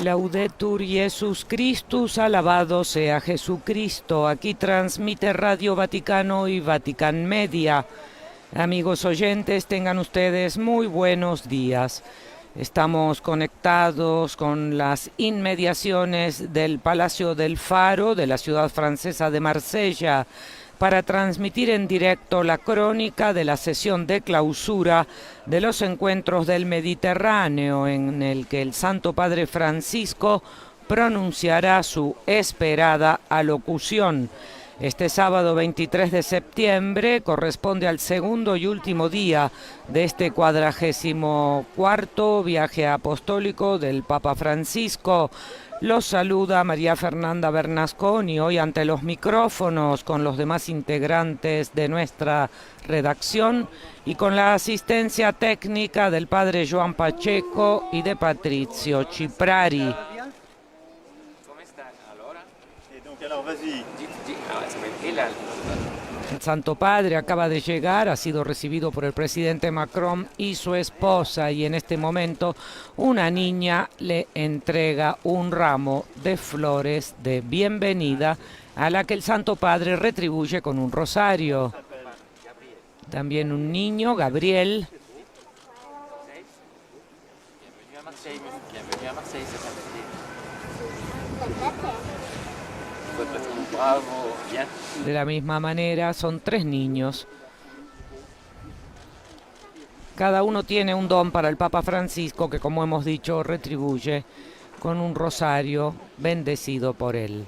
Laudetur Jesus Christus, alabado sea Jesucristo. Aquí transmite Radio Vaticano y Vatican Media. Amigos oyentes, tengan ustedes muy buenos días. Estamos conectados con las inmediaciones del Palacio del Faro de la ciudad francesa de Marsella para transmitir en directo la crónica de la sesión de clausura de los encuentros del Mediterráneo, en el que el Santo Padre Francisco pronunciará su esperada alocución. Este sábado 23 de septiembre corresponde al segundo y último día de este 44º viaje apostólico del Papa Francisco. Los saluda María Fernanda Bernasconi, hoy ante los micrófonos con los demás integrantes de nuestra redacción y con la asistencia técnica del padre Joan Pacheco y de Patrizio Ciprari. El Santo Padre acaba de llegar, ha sido recibido por el presidente Macron y su esposa, y en este momento una niña le entrega un ramo de flores de bienvenida, a la que el Santo Padre retribuye con un rosario. También un niño, Gabriel. De la misma manera, son 3 niños. Cada uno tiene un don para el Papa Francisco que, como hemos dicho, retribuye con un rosario bendecido por él.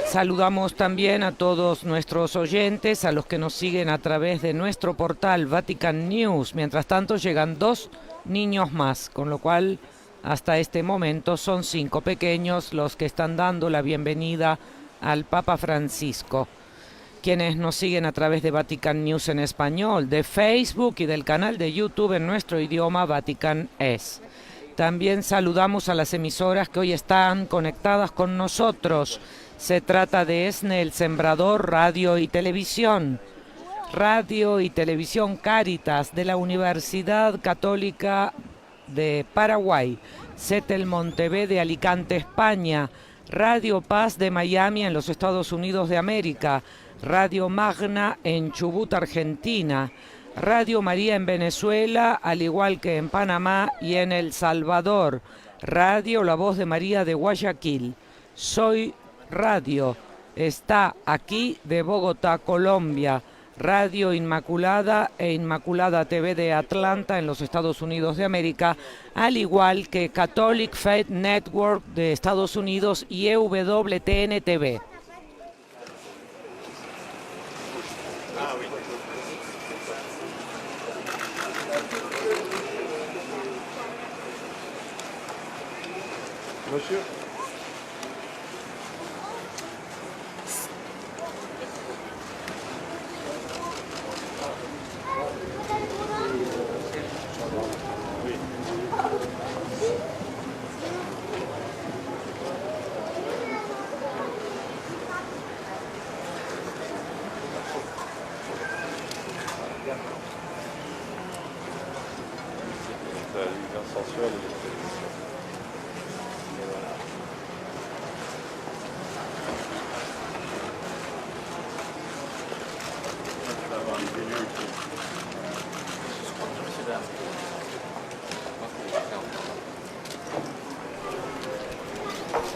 Saludamos también a todos nuestros oyentes, a los que nos siguen a través de nuestro portal Vatican News. Mientras tanto, llegan 2 niños más, con lo cual hasta este momento son 5 pequeños los que están dando la bienvenida al Papa Francisco. Quienes nos siguen a través de Vatican News en español, de Facebook y del canal de YouTube en nuestro idioma Vatican Es. También saludamos a las emisoras que hoy están conectadas con nosotros. Se trata de ESNE, El Sembrador, Radio y Televisión Cáritas de la Universidad Católica de Paraguay, Setelmont TV de Alicante, España, Radio Paz de Miami en los Estados Unidos de América, Radio Magna en Chubut, Argentina, Radio María en Venezuela, al igual que en Panamá y en El Salvador, Radio La Voz de María de Guayaquil. Soy Radio está aquí de Bogotá, Colombia, Radio Inmaculada e Inmaculada TV de Atlanta en los Estados Unidos de América, al igual que Catholic Faith Network de Estados Unidos y EWTN TV. Monsieur.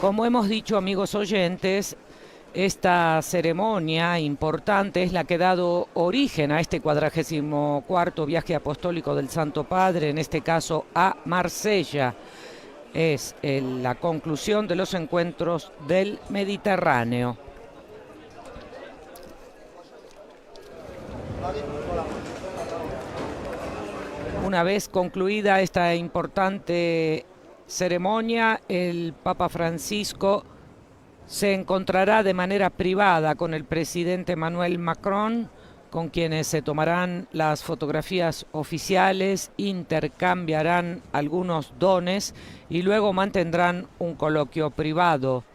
Como hemos dicho, amigos oyentes, esta ceremonia importante es la que ha dado origen a este 44º viaje apostólico del Santo Padre, en este caso a Marsella. Es la conclusión de los encuentros del Mediterráneo. Una vez concluida esta importante ceremonia, el Papa Francisco se encontrará de manera privada con el presidente Emmanuel Macron, con quienes se tomarán las fotografías oficiales, intercambiarán algunos dones y luego mantendrán un coloquio privado.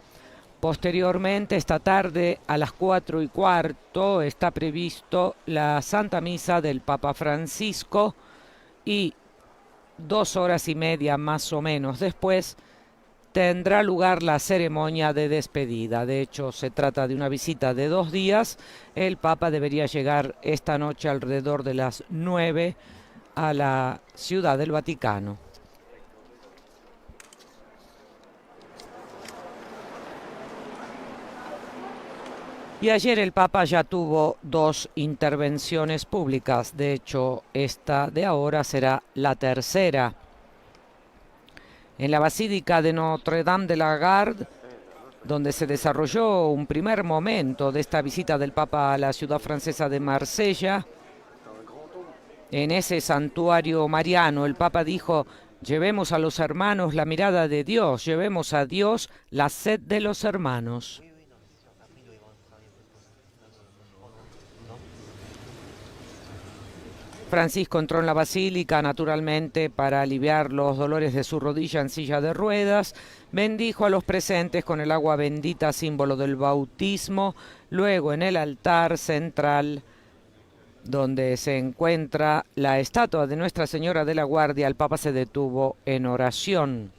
Posteriormente, esta tarde a las 4:15 está previsto la Santa Misa del Papa Francisco y 2 horas y media más o menos después tendrá lugar la ceremonia de despedida. De hecho, se trata de una visita de 2 días. El Papa debería llegar esta noche alrededor de las 9 a la Ciudad del Vaticano. Y ayer el Papa ya tuvo 2 intervenciones públicas. De hecho, esta de ahora será la tercera. En la Basílica de Notre-Dame de la Garde, donde se desarrolló un primer momento de esta visita del Papa a la ciudad francesa de Marsella, en ese santuario mariano, el Papa dijo: llevemos a los hermanos la mirada de Dios, llevemos a Dios la sed de los hermanos. Francisco entró en la basílica, naturalmente, para aliviar los dolores de su rodilla en silla de ruedas. Bendijo a los presentes con el agua bendita, símbolo del bautismo. Luego, en el altar central, donde se encuentra la estatua de Nuestra Señora de la Guardia, el Papa se detuvo en oración.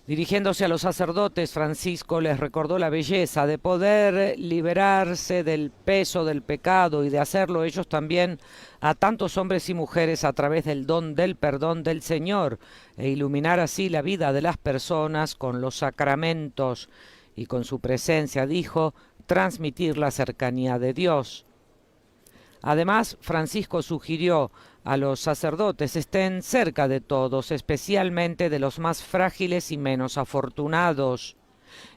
Dirigiéndose a los sacerdotes, Francisco les recordó la belleza de poder liberarse del peso del pecado y de hacerlo ellos también a tantos hombres y mujeres a través del don del perdón del Señor, e iluminar así la vida de las personas con los sacramentos y con su presencia, dijo, transmitir la cercanía de Dios. Además, Francisco sugirió a los sacerdotes estén cerca de todos, especialmente de los más frágiles y menos afortunados.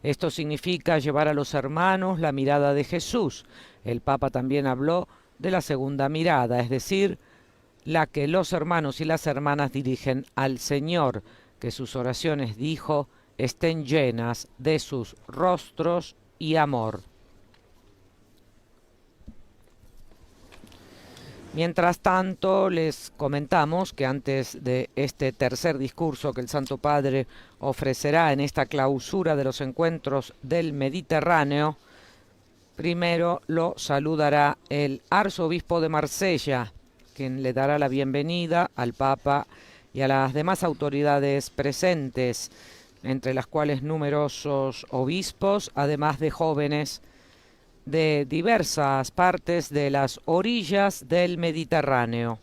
Esto significa llevar a los hermanos la mirada de Jesús. El Papa también habló de la segunda mirada, es decir, la que los hermanos y las hermanas dirigen al Señor, que sus oraciones, dijo, estén llenas de sus rostros y amor. Mientras tanto, les comentamos que antes de este tercer discurso que el Santo Padre ofrecerá en esta clausura de los encuentros del Mediterráneo, primero lo saludará el arzobispo de Marsella, quien le dará la bienvenida al Papa y a las demás autoridades presentes, entre las cuales numerosos obispos, además de jóvenes de diversas partes de las orillas del Mediterráneo.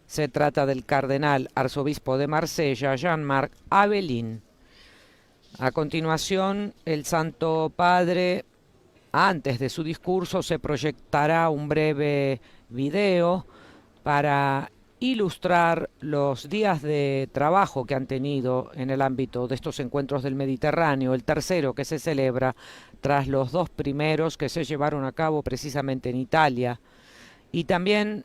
Se trata del cardenal arzobispo de Marsella, Jean-Marc Abelin. A continuación, el Santo Padre, antes de su discurso, se proyectará un breve video para ilustrar los días de trabajo que han tenido en el ámbito de estos encuentros del Mediterráneo, el tercero que se celebra tras los 2 primeros que se llevaron a cabo precisamente en Italia. Y también,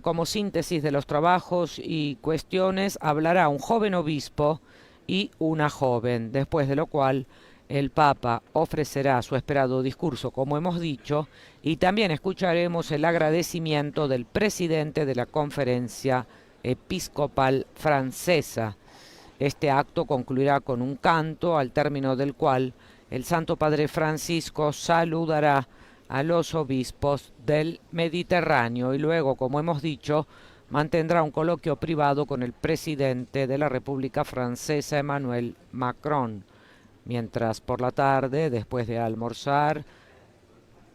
como síntesis de los trabajos y cuestiones, hablará un joven obispo y una joven, después de lo cual el Papa ofrecerá su esperado discurso, como hemos dicho, y también escucharemos el agradecimiento del presidente de la Conferencia Episcopal Francesa. Este acto concluirá con un canto, al término del cual el Santo Padre Francisco saludará a los obispos del Mediterráneo y luego, como hemos dicho, mantendrá un coloquio privado con el presidente de la República Francesa, Emmanuel Macron. Mientras por la tarde, después de almorzar,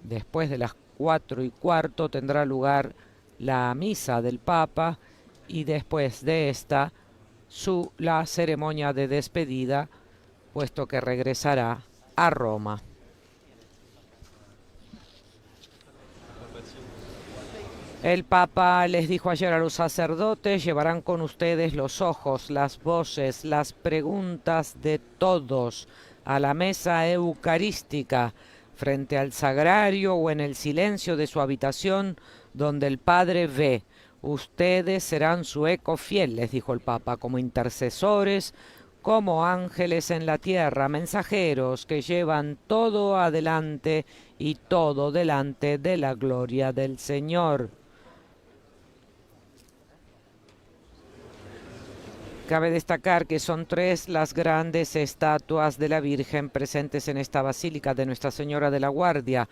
después de las 4:15, tendrá lugar la misa del Papa y después de esta la ceremonia de despedida, puesto que regresará a Roma. El Papa les dijo ayer a los sacerdotes: llevarán con ustedes los ojos, las voces, las preguntas de todos a la mesa eucarística, frente al sagrario o en el silencio de su habitación donde el Padre ve. Ustedes serán su eco fiel, les dijo el Papa, como intercesores, como ángeles en la tierra, mensajeros que llevan todo adelante y todo delante de la gloria del Señor. Cabe destacar que son 3 las grandes estatuas de la Virgen presentes en esta basílica de Nuestra Señora de la Guardia,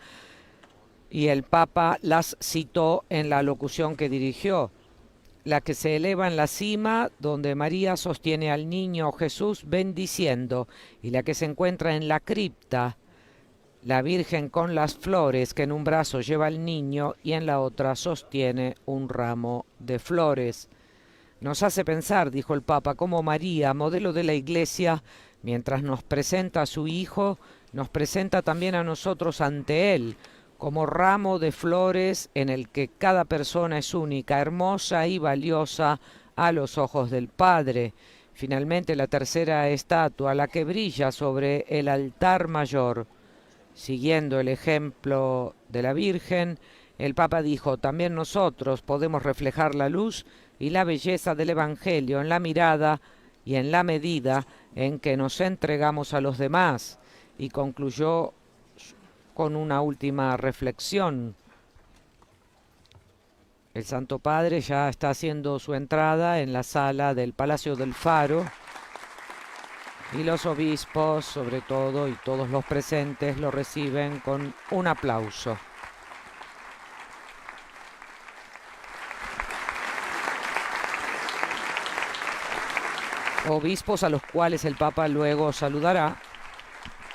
y el Papa las citó en la locución que dirigió. La que se eleva en la cima, donde María sostiene al niño Jesús bendiciendo, y la que se encuentra en la cripta, la Virgen con las flores, que en un brazo lleva al niño y en la otra sostiene un ramo de flores. Nos hace pensar, dijo el Papa, cómo María, modelo de la Iglesia, mientras nos presenta a su Hijo, nos presenta también a nosotros ante Él, como ramo de flores en el que cada persona es única, hermosa y valiosa a los ojos del Padre. Finalmente, la tercera estatua, la que brilla sobre el altar mayor. Siguiendo el ejemplo de la Virgen, el Papa dijo, también nosotros podemos reflejar la luz y la belleza del Evangelio en la mirada y en la medida en que nos entregamos a los demás. Y concluyó con una última reflexión. El Santo Padre ya está haciendo su entrada en la sala del Palacio del Faro y los obispos, sobre todo, y todos los presentes lo reciben con un aplauso. Obispos a los cuales el Papa luego saludará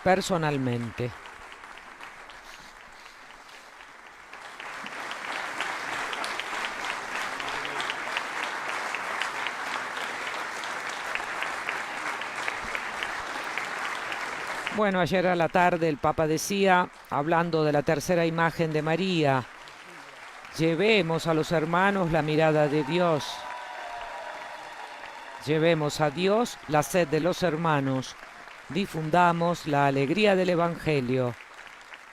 personalmente. Bueno, ayer a la tarde el Papa decía, hablando de la tercera imagen de María, llevemos a los hermanos la mirada de Dios. Llevemos a Dios la sed de los hermanos. Difundamos la alegría del Evangelio.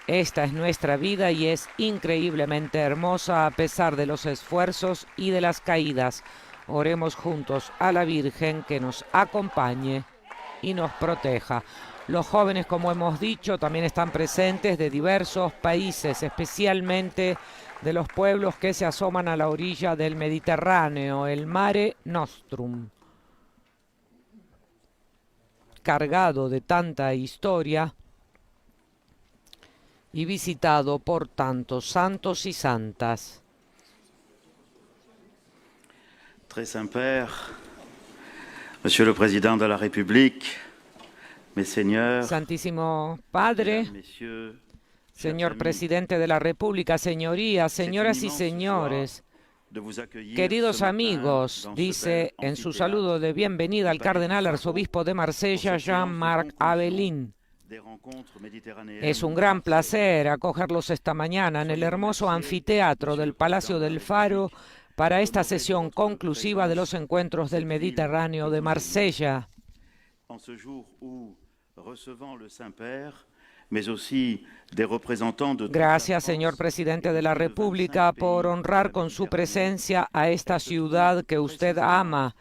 Esta es nuestra vida y es increíblemente hermosa a pesar de los esfuerzos y de las caídas. Oremos juntos a la Virgen que nos acompañe y nos proteja. Los jóvenes, como hemos dicho, también están presentes de diversos países, especialmente de los pueblos que se asoman a la orilla del Mediterráneo, el Mare Nostrum. Cargado de tanta historia y visitado por tantos santos y santas. Très Saint-Père, Monsieur le Président de la République, mes seigneurs, Santísimo Padre, Señor Presidente de la República, señorías, señoras y señores, queridos amigos, dice en su saludo de bienvenida al cardenal arzobispo de Marsella, Jean-Marc Abelin. Es un gran placer acogerlos esta mañana en el hermoso anfiteatro del Palacio del Faro para esta sesión conclusiva de los encuentros del Mediterráneo de Marsella. Gracias, señor presidente de la República, por honrar con su presencia a esta ciudad que usted ama,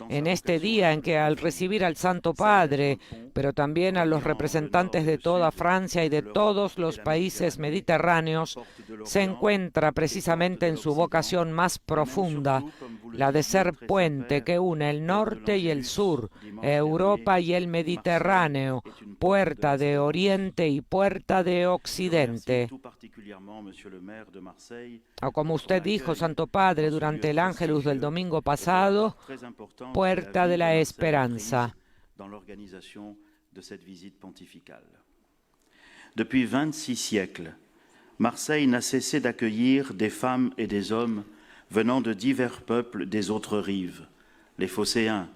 en este día en que al recibir al Santo Padre, pero también a los representantes de toda Francia y de todos los países mediterráneos, se encuentra precisamente en su vocación más profunda, la de ser puente que une el norte y el sur, Europa y el Mediterráneo, puerta de Oriente y puerta de Occidente. O como usted dijo, Santo Padre, durante el Ángelus del domingo pasado, puerta de la esperanza. Depuis 26 siècles, Marseille n'a cessé d'accueillir des femmes et des hommes venant de divers peuples des autres rives, les Phocéens,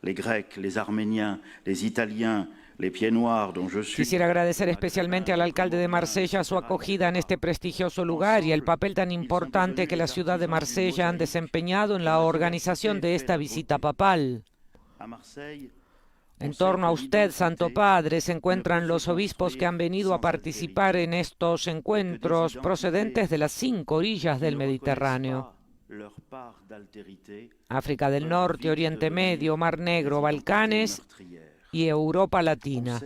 les Grecs, les Arméniens, les Italiens, les Pieds Noirs, dont je suis. Quisiera agradecer especialmente al alcalde de Marsella su acogida en este prestigioso lugar y el papel tan importante que la ciudad de Marsella han desempeñado en la organización de esta visita papal. En torno a usted, Santo Padre, se encuentran los obispos que han venido a participar en estos encuentros procedentes de las 5 orillas del Mediterráneo: África del Norte, Oriente Medio, Mar Negro, Balcanes y Europa Latina.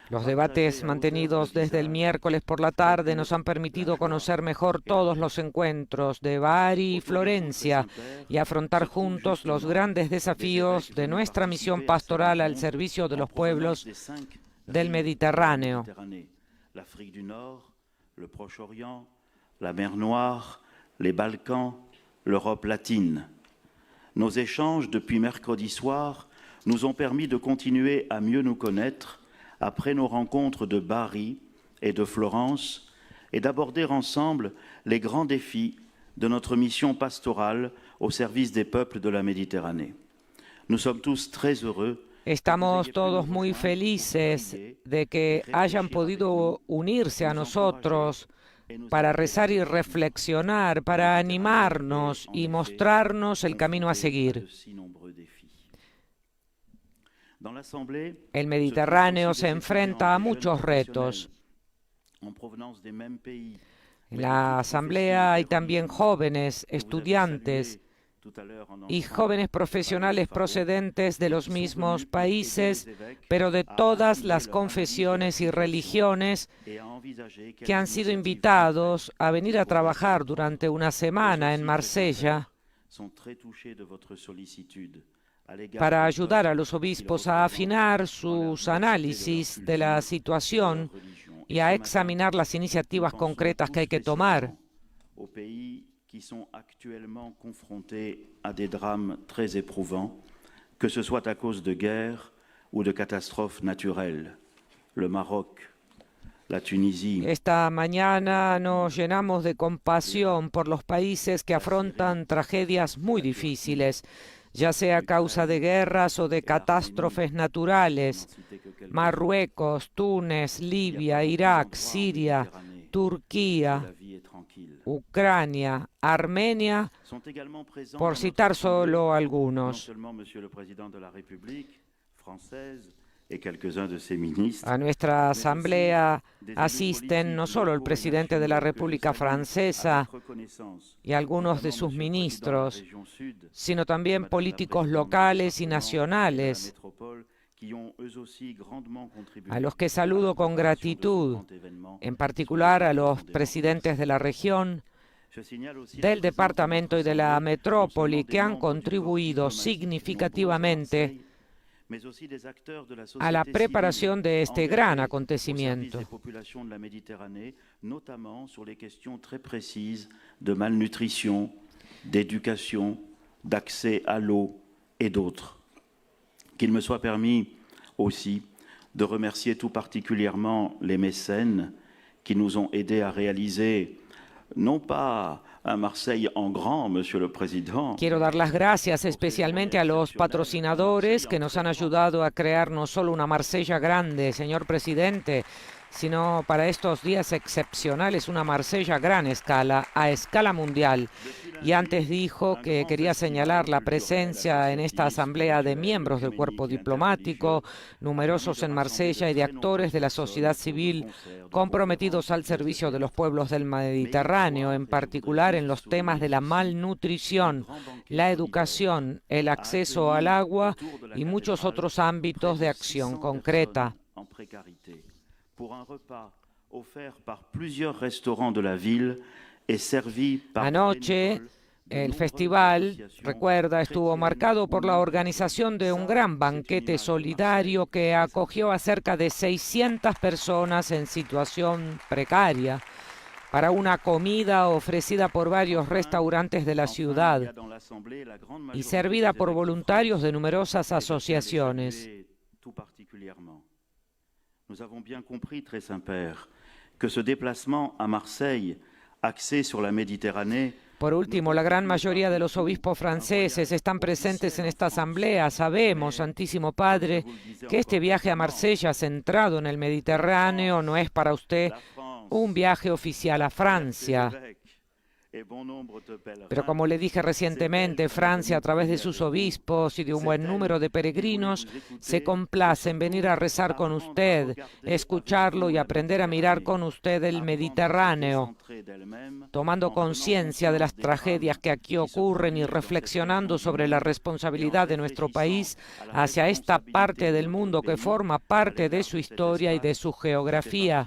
Los debates mantenidos desde el miércoles por la tarde nos han permitido conocer mejor todos los encuentros de Bari y Florencia y afrontar juntos los grandes desafíos de nuestra misión pastoral al servicio de los pueblos del Mediterráneo. L'Afrique du Nord, le Proche-Orient, la mer Noire, les Balkans, l'Europe latine. Nos échanges depuis mercredi soir nous ont permis de continuer à mieux nous connaître après nos rencontres de Bari et de Florence et d'aborder ensemble les grands défis de notre mission pastorale au service des peuples de la Méditerranée. Nous sommes tous très heureux. Estamos todos muy felices de que hayan podido unirse a nosotros para rezar y reflexionar, para animarnos y mostrarnos el camino a seguir. El Mediterráneo se enfrenta a muchos retos. En la asamblea hay también jóvenes, estudiantes y jóvenes profesionales procedentes de los mismos países, pero de todas las confesiones y religiones, que han sido invitados a venir a trabajar durante una semana en Marsella para ayudar a los obispos a afinar sus análisis de la situación y a examinar las iniciativas concretas que hay que tomar. Qui sont actuellement confrontés à des drames très éprouvants, que ce soit à cause de guerres ou de catastrophes naturelles. Le Maroc, la Tunisie. Esta mañana nos llenamos de compasión por los países que afrontan tragedias muy difíciles, ya sea a causa de guerras o de catástrofes naturales. Marruecos, Túnez, Libia, Irak, Siria, Turquía, Ucrania, Armenia, por citar solo algunos. A nuestra asamblea asisten no solo el presidente de la República Francesa y algunos de sus ministros, sino también políticos locales y nacionales, a los que saludo con gratitud, en particular a los presidentes de la región, del departamento y de la metrópoli, que han contribuido significativamente a la preparación de este gran acontecimiento. De malnutrition, d'éducation, d'accès à l'eau et d'autres. Qu'il me soit permis aussi de remercier tout particulièrement les mécènes qui nous ont aidés à réaliser, non pas un Marseille en grand, Monsieur le Président. Quiero dar las gracias especialmente a los patrocinadores que nos han ayudado a crear no solo una Marsella grande, señor Presidente, sino para estos días excepcionales una Marsella a gran escala, a escala mundial. Y antes dijo que quería señalar la presencia en esta asamblea de miembros del cuerpo diplomático, numerosos en Marsella, y de actores de la sociedad civil comprometidos al servicio de los pueblos del Mediterráneo, en particular en los temas de la malnutrición, la educación, el acceso al agua y muchos otros ámbitos de acción concreta. Anoche, el festival, recuerda, estuvo marcado por la organización de un gran banquete solidario que acogió a cerca de 600 personas en situación precaria para una comida ofrecida por varios restaurantes de la ciudad y servida por voluntarios de numerosas asociaciones. Nous avons bien compris, très Saint-Père, que ce déplacement à Marseille, axé sur la Méditerranée. Por último, la gran mayoría de los obispos franceses están presentes en esta asamblea. Sabemos, Santísimo Padre, que este viaje a Marsella centrado en el Mediterráneo no es para usted un viaje oficial a Francia. Pero como le dije recientemente, Francia, a través de sus obispos y de un buen número de peregrinos, se complace en venir a rezar con usted, escucharlo y aprender a mirar con usted el Mediterráneo, tomando conciencia de las tragedias que aquí ocurren y reflexionando sobre la responsabilidad de nuestro país hacia esta parte del mundo que forma parte de su historia y de su geografía.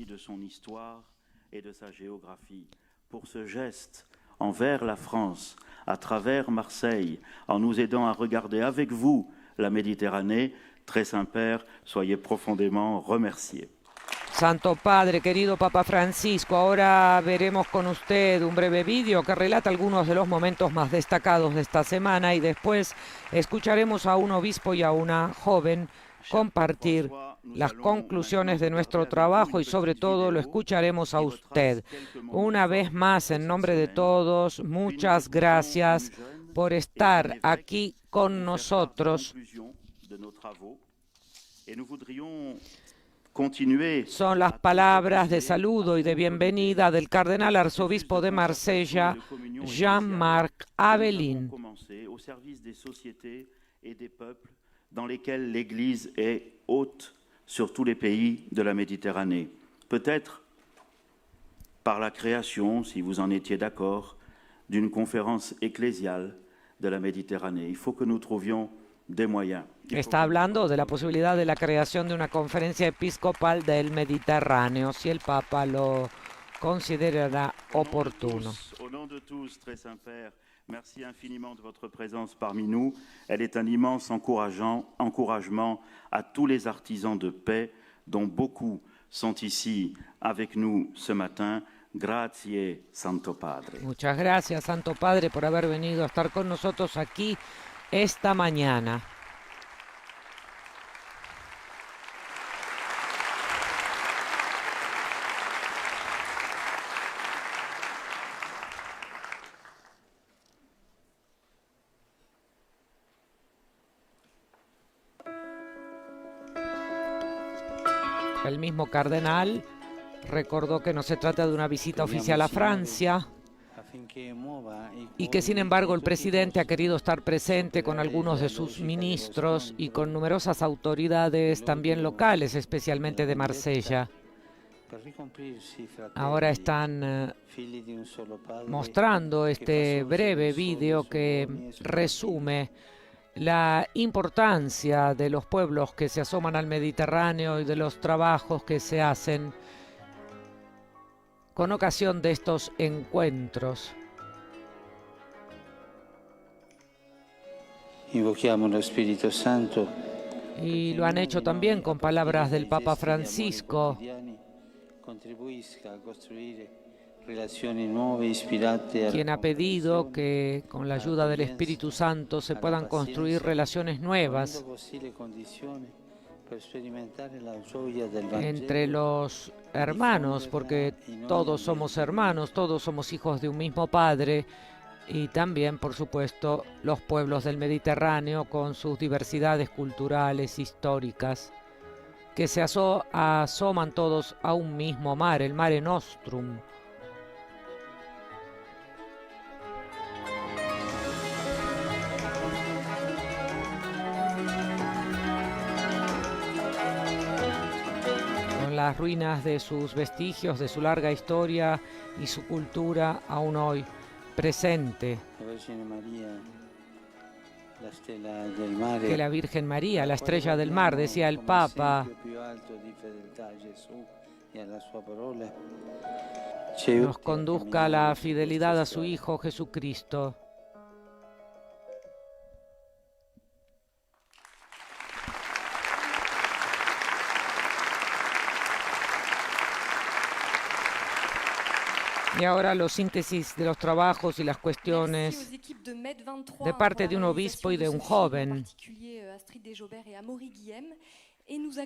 Envers la France, à travers Marseille, en nous aidant à regarder avec vous la Méditerranée, très Saint-Père, soyez profondément remerciés. Santo Padre, querido Papa Francisco, ahora veremos con usted un breve vídeo que relata algunos de los momentos más destacados de esta semana y después escucharemos a un obispo y a una joven compartir las conclusiones de nuestro trabajo y sobre todo lo escucharemos a usted. Una vez más, en nombre de todos, muchas gracias por estar aquí con nosotros. Son las palabras de saludo y de bienvenida del cardenal arzobispo de Marsella, Jean-Marc Avelin. Dans lesquels l'Église est haute sur tous les pays de la Méditerranée. Peut-être par la création, si vous en étiez d'accord, d'une conférence ecclésiale de la Méditerranée. Il faut que nous trouvions des moyens. Está hablando de la posibilidad de la creación de una conferencia episcopal del Mediterráneo, si el Papa lo considerará oportuno. Au nom de tous, très Saint-Père, merci infiniment de votre présence parmi nous. Elle est un immense encouragement à tous les artisans de paix, dont beaucoup sont ici avec nous ce matin. Grazie, Santo Padre. Muchas gracias, Santo Padre, por haber venido a estar con nosotros aquí esta mañana. El mismo cardenal recordó que no se trata de una visita oficial a Francia y que sin embargo el presidente ha querido estar presente con algunos de sus ministros y con numerosas autoridades también locales, especialmente de Marsella. Ahora están mostrando este breve vídeo que resume la importancia de los pueblos que se asoman al Mediterráneo y de los trabajos que se hacen con ocasión de estos encuentros. Invochiamo lo Spirito Santo. Y lo han hecho también con palabras del Papa Francisco, quien ha pedido que con la ayuda del Espíritu Santo se puedan construir relaciones nuevas entre los hermanos, porque todos somos hermanos, todos somos hijos de un mismo Padre, y también, por supuesto, los pueblos del Mediterráneo con sus diversidades culturales, históricas, que se asoman todos a un mismo mar, el Mare Nostrum. Las ruinas de sus vestigios, de su larga historia y su cultura aún hoy presente. Que la Virgen María, la estrella del mar, decía el Papa, nos conduzca a la fidelidad a su Hijo Jesucristo. Y ahora los síntesis de los trabajos y las cuestiones de parte de un obispo y de un joven. Nous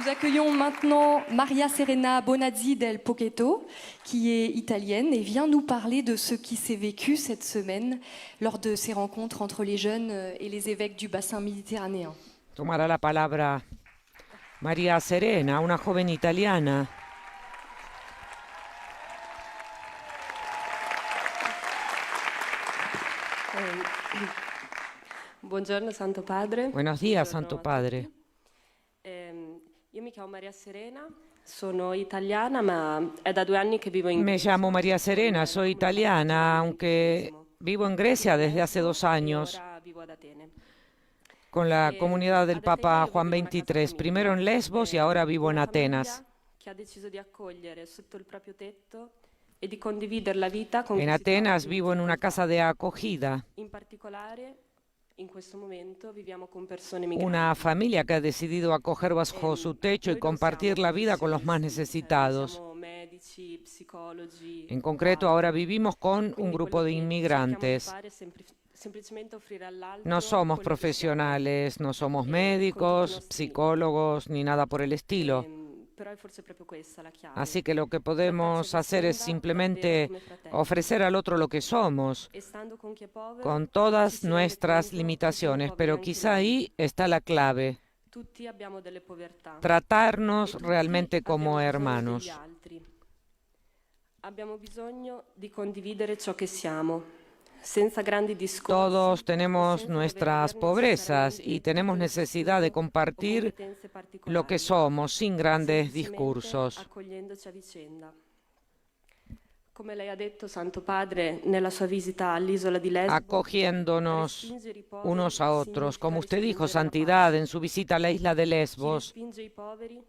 accueillons maintenant Maria Serena Bonazzi del Pochetto, qui est italienne et vient nous parler de ce qui s'est vécu cette semaine lors de ces rencontres entre les jeunes et les évêques du bassin méditerranéen. Tomará la palabra María Serena, una joven italiana Buongiorno Santo Padre. Buenos días, Buongiorno Santo a Padre. tutti. Io mi chiamo Maria Serena, sono italiana, ma è da 2 anni che vivo in Me Grecia. llamo María Serena, soy italiana, aunque vivo en Grecia desde hace 2 años Ora vivo ad Atene. con la E comunidad del ad Atene Papa io Juan vivo in una casa XXIII, famiglia, primero en Lesbos y ahora vivo en una Atenas. famiglia che ha deciso di accogliere sotto il proprio tetto e di condividere la vita con En chi si trova Atenas in vivo en una difficoltà. casa de acogida, In particolare, in questo momento viviamo con persone migranti. una familia que ha decidido acoger bajo su techo y Noi non compartir siamo la vida con los más professionisti, cioè noi necesitados. siamo medici, psicologi En o concreto, altro. ahora vivimos con un Quindi grupo quello de che cerchiamo di inmigrantes. fare è semplicemente offrire all'altro No somos quello che siamo. profesionales, no somos con tutti i médicos, nostri psicólogos, ni nada por el estilo. Però è forse proprio questa la chiave. Así que lo que podemos hacer es simplemente ofrecer al otro lo que somos, E stando con chi è povero, con ci todas si rende nuestras conto che siamo limitaciones, poveri pero anche quizá noi. ahí está la clave, Tutti abbiamo delle povertà. tratarnos E tutti realmente abbiamo como bisogno hermanos. degli altri. Abbiamo bisogno di condividere ciò che siamo, senza grandi discorsi. Todos o tenemos senza nuestras dover avere pobrezas y necessariamente tenemos titoli di necesidad de studio o compartir competenze lo que particolari, somos sin grandes semplicemente discursos. accogliendoci a vicenda. Come lei ha detto, Santo Padre, nella sua visita all'isola di Lesbo, Acogiéndonos respingere i poveri unos a otros. significa Como usted dijo, respingere la Santidad, pace. en su visita a la isla de Chi Lesbos, respinge i poveri,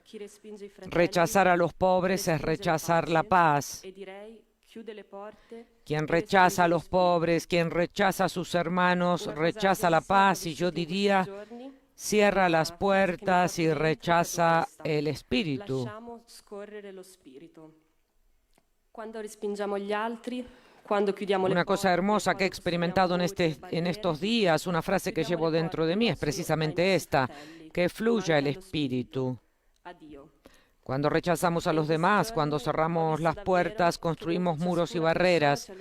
chi respinge i fratelli, rechazar a los pobres es respinge rechazar la paz. E direi, chiude le porte Quien e rechaza a respinge lo los spirito. pobres, quien rechaza a sus hermanos, Una cosa rechaza la bellissima paz che ho y yo vissuto in diría, questi giorni, cierra una las frase che mi ha puertas fatto y dentro, è proprio rechaza questa: el espíritu. lasciamo scorrere lo spirito. Quando respingiamo gli altri, quando chiudiamo le Una porte, cosa hermosa que he quando experimentado en, costruiamo muri e en barriere, estos días, una frase que chiudiamo llevo le dentro de porte mí non es solo ai precisamente nostri esta, fratelli, que ma fluya anche el allo spirito, espíritu. a Dio. Cuando rechazamos a los demás, cuando cerramos las puertas, construimos muros y barreras,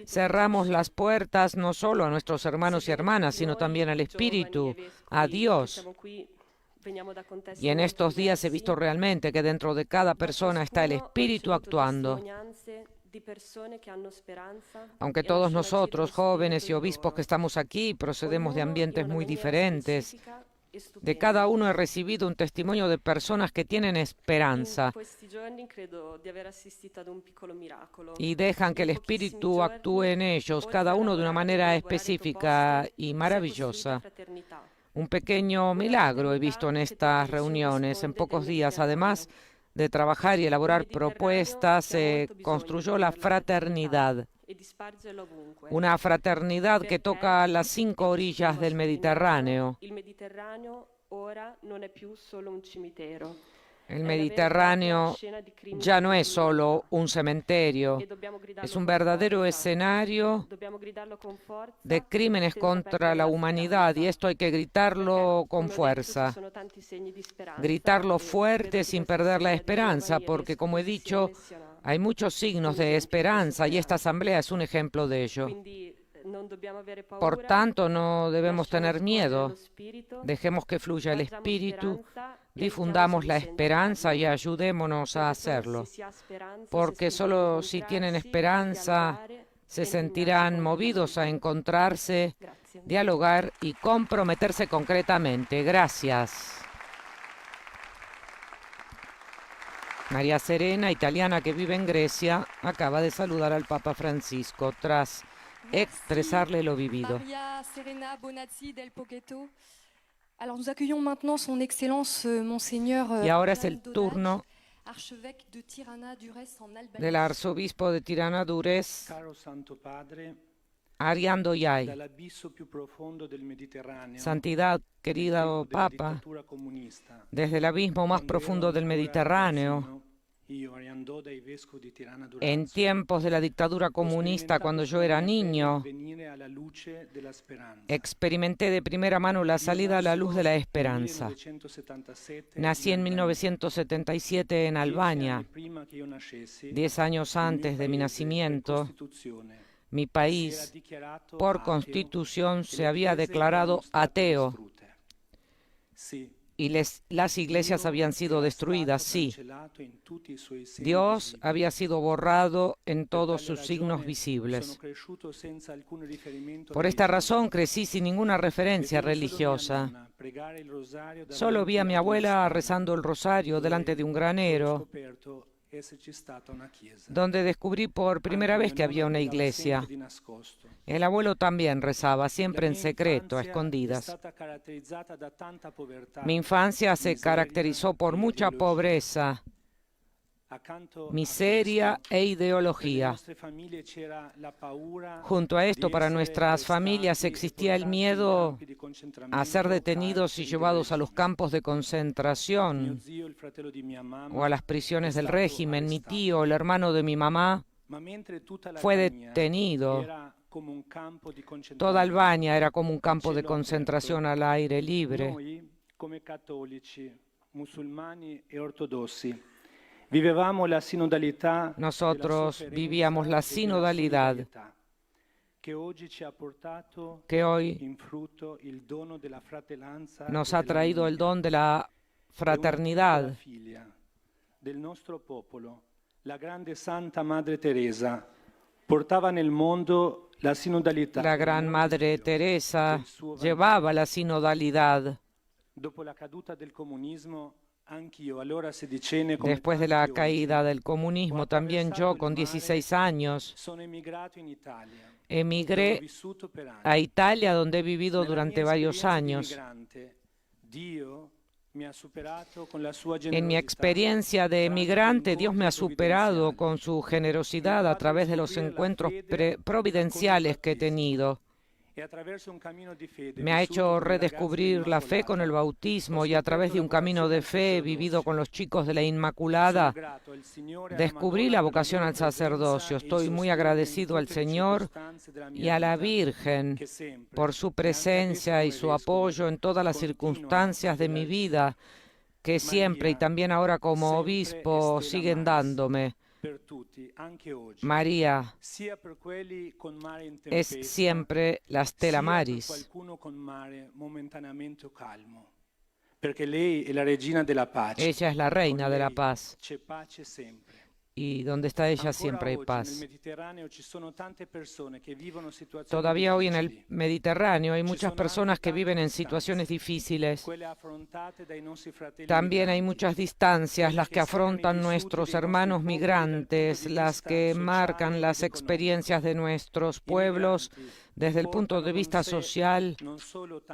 cerramos las puertas no solo a nuestros hermanos y hermanas, sino también al Espíritu, a Dios. Y en estos días he visto realmente que dentro de cada persona está el Espíritu actuando. Aunque todos nosotros, jóvenes y obispos que estamos aquí, procedemos de ambientes muy diferentes, de cada uno he recibido un testimonio de personas que tienen esperanza y dejan que el Espíritu actúe en ellos, cada uno de una manera específica y maravillosa. Un pequeño milagro he visto en estas reuniones en pocos días. Además de trabajar y elaborar propuestas, se construyó la fraternidad. Una fraternidad que toca las 5 orillas del Mediterráneo. El Mediterráneo ya no es solo un cementerio, es un verdadero escenario de crímenes contra la humanidad y esto hay que gritarlo con fuerza, gritarlo fuerte sin perder la esperanza, porque como he dicho, hay muchos signos de esperanza y esta asamblea es un ejemplo de ello. Por tanto, no debemos tener miedo, dejemos que fluya el Espíritu, difundamos la esperanza y ayudémonos a hacerlo, porque solo si tienen esperanza se sentirán movidos a encontrarse, dialogar y comprometerse concretamente. Gracias. María Serena, italiana que vive en Grecia, acaba de saludar al Papa Francisco tras expresarle lo vivido. Maria Serena Bonazzi del Pochetto. Alors nous accueillons maintenant son Excellence Monseigneur Y ahora es el Donat, turno archevêque de Tirana Durrës en Albanie. del arzobispo de Tirana Durrës, Caro Santo Padre, Arian Doyay. dall'abisso più profondo del Mediterraneo, Santidad, querido della Papa, dittatura comunista, desde el abismo más quando profundo ero del ancora Mediterráneo, ragazzino, io, Arian Dodai, vescovo di Tirana Durazzo, en tiempos de la dictadura comunista, cuando yo era niño, venire alla luce della speranza. experimenté de primera mano la salida a la luz de la esperanza. 1977 Nací en in Albania. 1977 en 10 Albania. anni prima che io nascessi, 10 años il mio antes de mi paese, nacimiento, per Costituzione, mi si era país, dichiarato por ateo constitución, e se le había chiese declarado erano state ateo. distrutte. Sì, y las iglesias habían sido destruidas, sí. Dios había sido borrado en todos sus signos visibles. Por esta razón crecí sin ninguna referencia religiosa. Solo vi a mi abuela rezando el rosario delante de un granero, donde descubrí por primera vez que había una iglesia. El abuelo también rezaba, siempre en secreto, a escondidas. Mi infancia se caracterizó por mucha pobreza, miseria e ideología. Junto a esto, para nuestras familias existía el miedo a ser detenidos y llevados a los campos de concentración o a las prisiones del régimen. Mi tío, el hermano de mi mamá, fue detenido. Toda Albania era como un campo de concentración al aire libre. Nosotros vivíamos la sinodalidad que hoy nos ha traído el don de la fraternidad. La grande Santa Madre Teresa portava nel mondo la sinodalità. La gran Madre Teresa llevaba la sinodalidad. Después de la caída del comunismo, también yo, con 16 años, emigré a Italia, donde he vivido durante varios años. En mi experiencia de emigrante, Dios me ha superado con su generosidad a través de los encuentros providenciales que he tenido. Me ha hecho redescubrir la fe con el bautismo y a través de un camino de fe vivido con los chicos de la Inmaculada, descubrí la vocación al sacerdocio. Estoy muy agradecido al Señor y a la Virgen por su presencia y su apoyo en todas las circunstancias de mi vida, que siempre y también ahora como obispo siguen dándome. María es siempre la Stella Maris. Ella es la reina de la paz. Y donde está ella siempre hay paz. Todavía hoy en el Mediterráneo hay muchas personas que viven en situaciones difíciles. También hay muchas distancias, las que afrontan nuestros hermanos migrantes, las que marcan las experiencias de nuestros pueblos desde el punto de vista social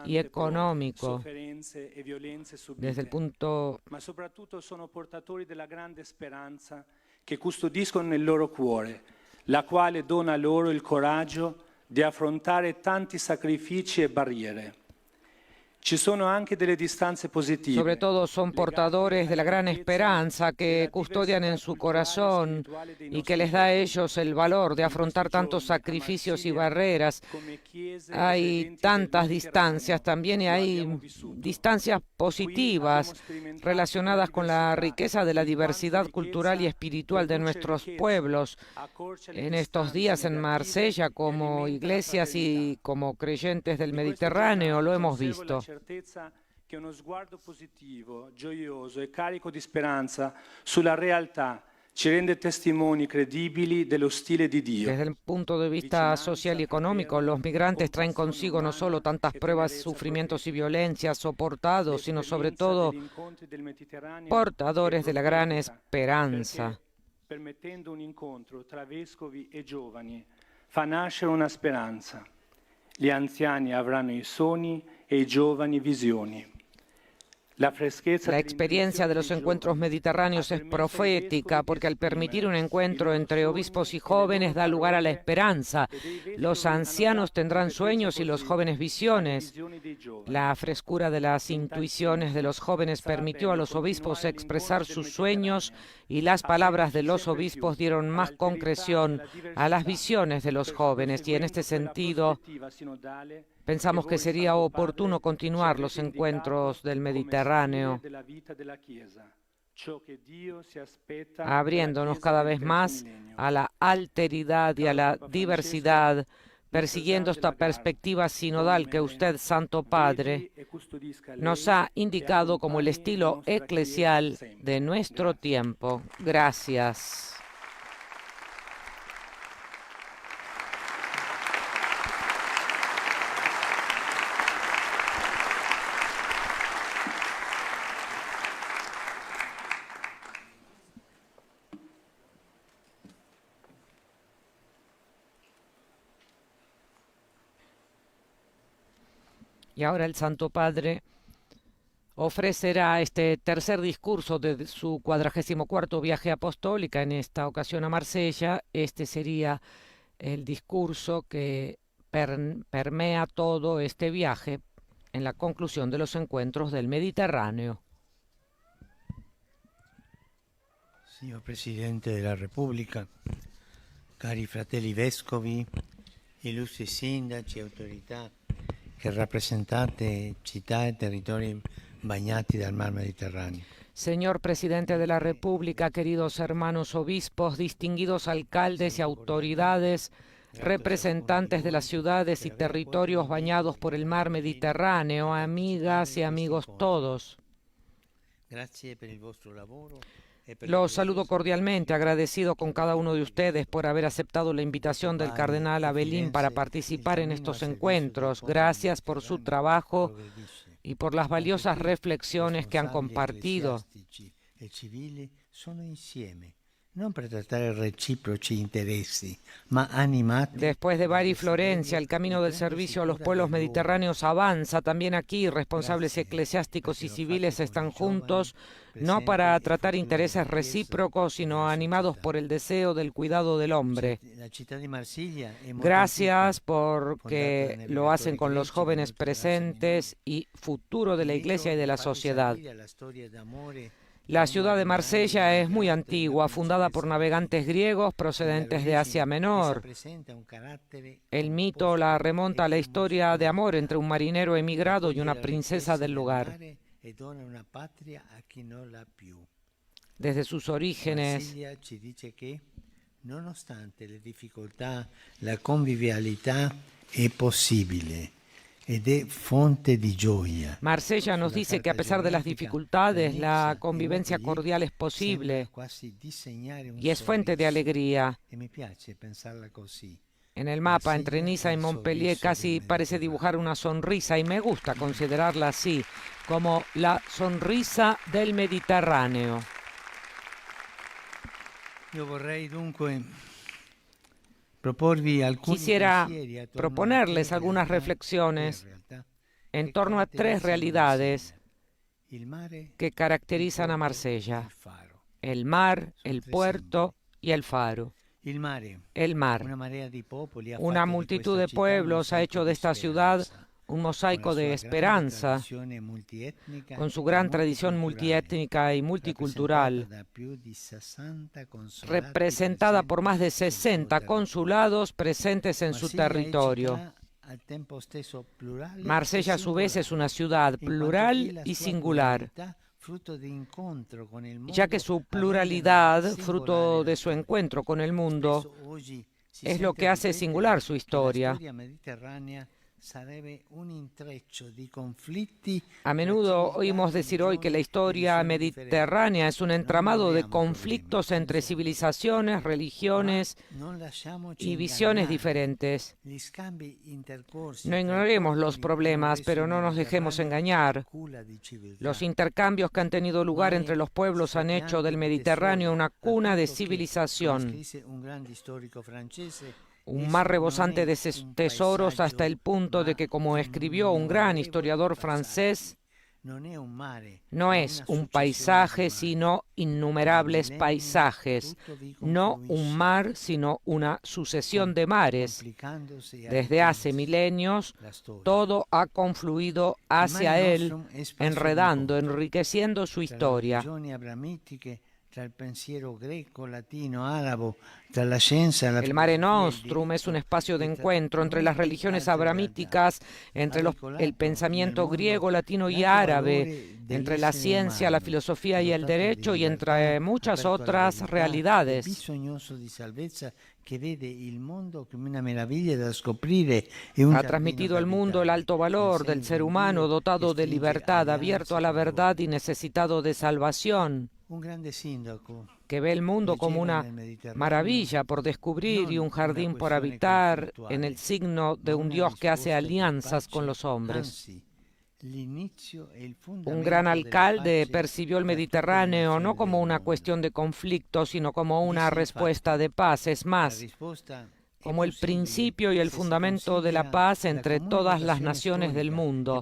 y económico, desde el punto che custodiscono nel loro cuore, la quale dona loro il coraggio di affrontare tanti sacrifici e barriere. Ci sono anche delle distanze positive. Sobre todo son portadores de la gran esperanza que custodian en su corazón y que les da a ellos el valor de afrontar tantos sacrificios y barreras. Hay tantas distancias también y hay distancias positivas relacionadas con la riqueza de la diversidad cultural y espiritual de nuestros pueblos. En estos días en Marsella, como iglesias y como creyentes del Mediterráneo, lo hemos visto. Certezza che uno sguardo positivo, gioioso e carico di speranza sulla realtà ci rende testimoni credibili dello stile di Dio. Desde el punto de vista social y económico, los migrantes traen consigo no solo tantas pruebas, sufrimientos y violencias soportados, sino sobre todo portadores de la gran esperanza. Permettendo un incontro tra vescovi e giovani, fa nascere una speranza. Gli anziani avranno i sogni e i giovani visioni. La experiencia de los encuentros mediterráneos es profética porque al permitir un encuentro entre obispos y jóvenes da lugar a la esperanza. Los ancianos tendrán sueños y los jóvenes visiones. La frescura de las intuiciones de los jóvenes permitió a los obispos expresar sus sueños y las palabras de los obispos dieron más concreción a las visiones de los jóvenes y en este sentido pensamos que sería oportuno continuar los encuentros del Mediterráneo, abriéndonos cada vez más a la alteridad y a la diversidad persiguiendo esta perspectiva sinodal que usted, Santo Padre, nos ha indicado como el estilo eclesial de nuestro tiempo. Gracias. Y ahora el Santo Padre ofrecerá este tercer discurso de su 44º viaje apostólico, en esta ocasión a Marsella. Este sería el discurso que permea todo este viaje en la conclusión de los encuentros del Mediterráneo. Signor Presidente della Repubblica, cari fratelli vescovi, illustri sindaci e autorità che rappresentate città e territori bagnati dal mar Mediterraneo. Señor Presidente de la República, queridos hermanos obispos, distinguidos alcaldes y autoridades, representantes de las ciudades y territorios bañados por el mar Mediterráneo, amigas y amigos todos. Grazie per il vostro lavoro. Los saludo cordialmente, agradecido con cada uno de ustedes por haber aceptado la invitación del cardenal Abelín para participar en estos encuentros. Gracias por su trabajo y por las valiosas reflexiones que han compartido. Non per trattare reciproci interessi, ma animati. Después de Bari y Florencia, el camino del servicio a los pueblos mediterráneos avanza. También aquí, responsables eclesiásticos y civiles están juntos, no para tratar intereses recíprocos, sino animados por el deseo del cuidado del hombre. Gracias porque lo hacen con los jóvenes presentes y futuro de la Iglesia y de la sociedad. La ciudad de Marsella es muy antigua, fundada por navegantes griegos procedentes de Asia Menor. El mito la remonta a la historia de amor entre un marinero emigrado y una princesa del lugar. Desde sus orígenes, nonostante le difficoltà, la convivialità è possibile. Marsella nos dice que a pesar de las dificultades, la convivencia cordial es posible y es fuente de alegría. En el mapa entre Niza y Montpellier casi parece dibujar una sonrisa y me gusta considerarla así, como la sonrisa del Mediterráneo. Yo vorrei dunque Quisiera proponerles algunas reflexiones en torno a tres realidades que caracterizan a Marsella: el mar, el puerto y el faro. El mar. Una multitud de pueblos ha hecho de esta ciudad un mosaico de esperanza, con su gran tradición multiétnica y multicultural, representada por más de 60 consulados presentes en su territorio. Marsella, a su vez, es una ciudad plural y singular, ya que su pluralidad, fruto de su encuentro con el mundo, es lo que hace singular su historia. A menudo oímos decir hoy que la historia mediterránea es un entramado de conflictos entre civilizaciones, religiones y visiones diferentes. No ignoremos los problemas, pero no nos dejemos engañar. Los intercambios que han tenido lugar entre los pueblos han hecho del Mediterráneo una cuna de civilización, un mar rebosante de tesoros, hasta el punto de que, como escribió un gran historiador francés, no es un paisaje, sino innumerables paisajes, no un mar, sino una sucesión de mares. Desde hace milenios, todo ha confluido hacia él, enredando, enriqueciendo su historia. El Mare Nostrum es un espacio de encuentro entre las religiones abramíticas, entre el pensamiento griego, latino y árabe, entre la ciencia, la filosofía y el derecho, y entre muchas otras realidades. Ha transmitido al mundo el alto valor del ser humano dotado de libertad, abierto a la verdad y necesitado de salvación, que ve el mundo como una maravilla por descubrir y un jardín por habitar, en el signo de un Dios que hace alianzas con los hombres. Un gran alcalde percibió el Mediterráneo no como una cuestión de conflicto, sino como una respuesta de paz. Es más, como el principio y el fundamento de la paz entre todas las naciones del mundo.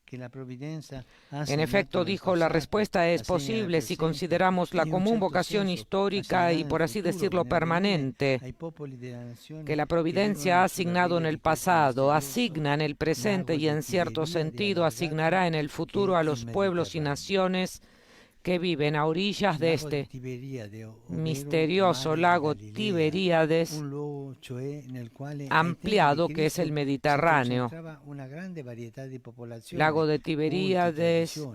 En efecto, dijo, la respuesta es posible si consideramos la común vocación histórica y, por así decirlo, permanente, que la providencia ha asignado en el pasado, asigna en el presente y, en cierto sentido, asignará en el futuro a los pueblos y naciones que viven a orillas de este misterioso lago Tiberíades ampliado que es el Mediterráneo. Lago de Tiberíades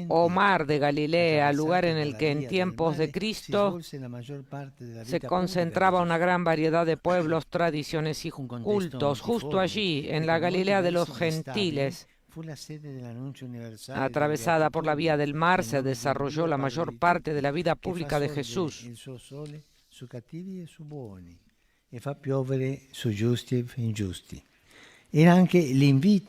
o Mar de Galilea, lugar en el que en tiempos de Cristo se concentraba una gran variedad de pueblos, tradiciones y cultos. Justo allí, en la Galilea de los gentiles, atravesada por la vía del mar, se desarrolló la mayor parte de la vida pública de Jesús.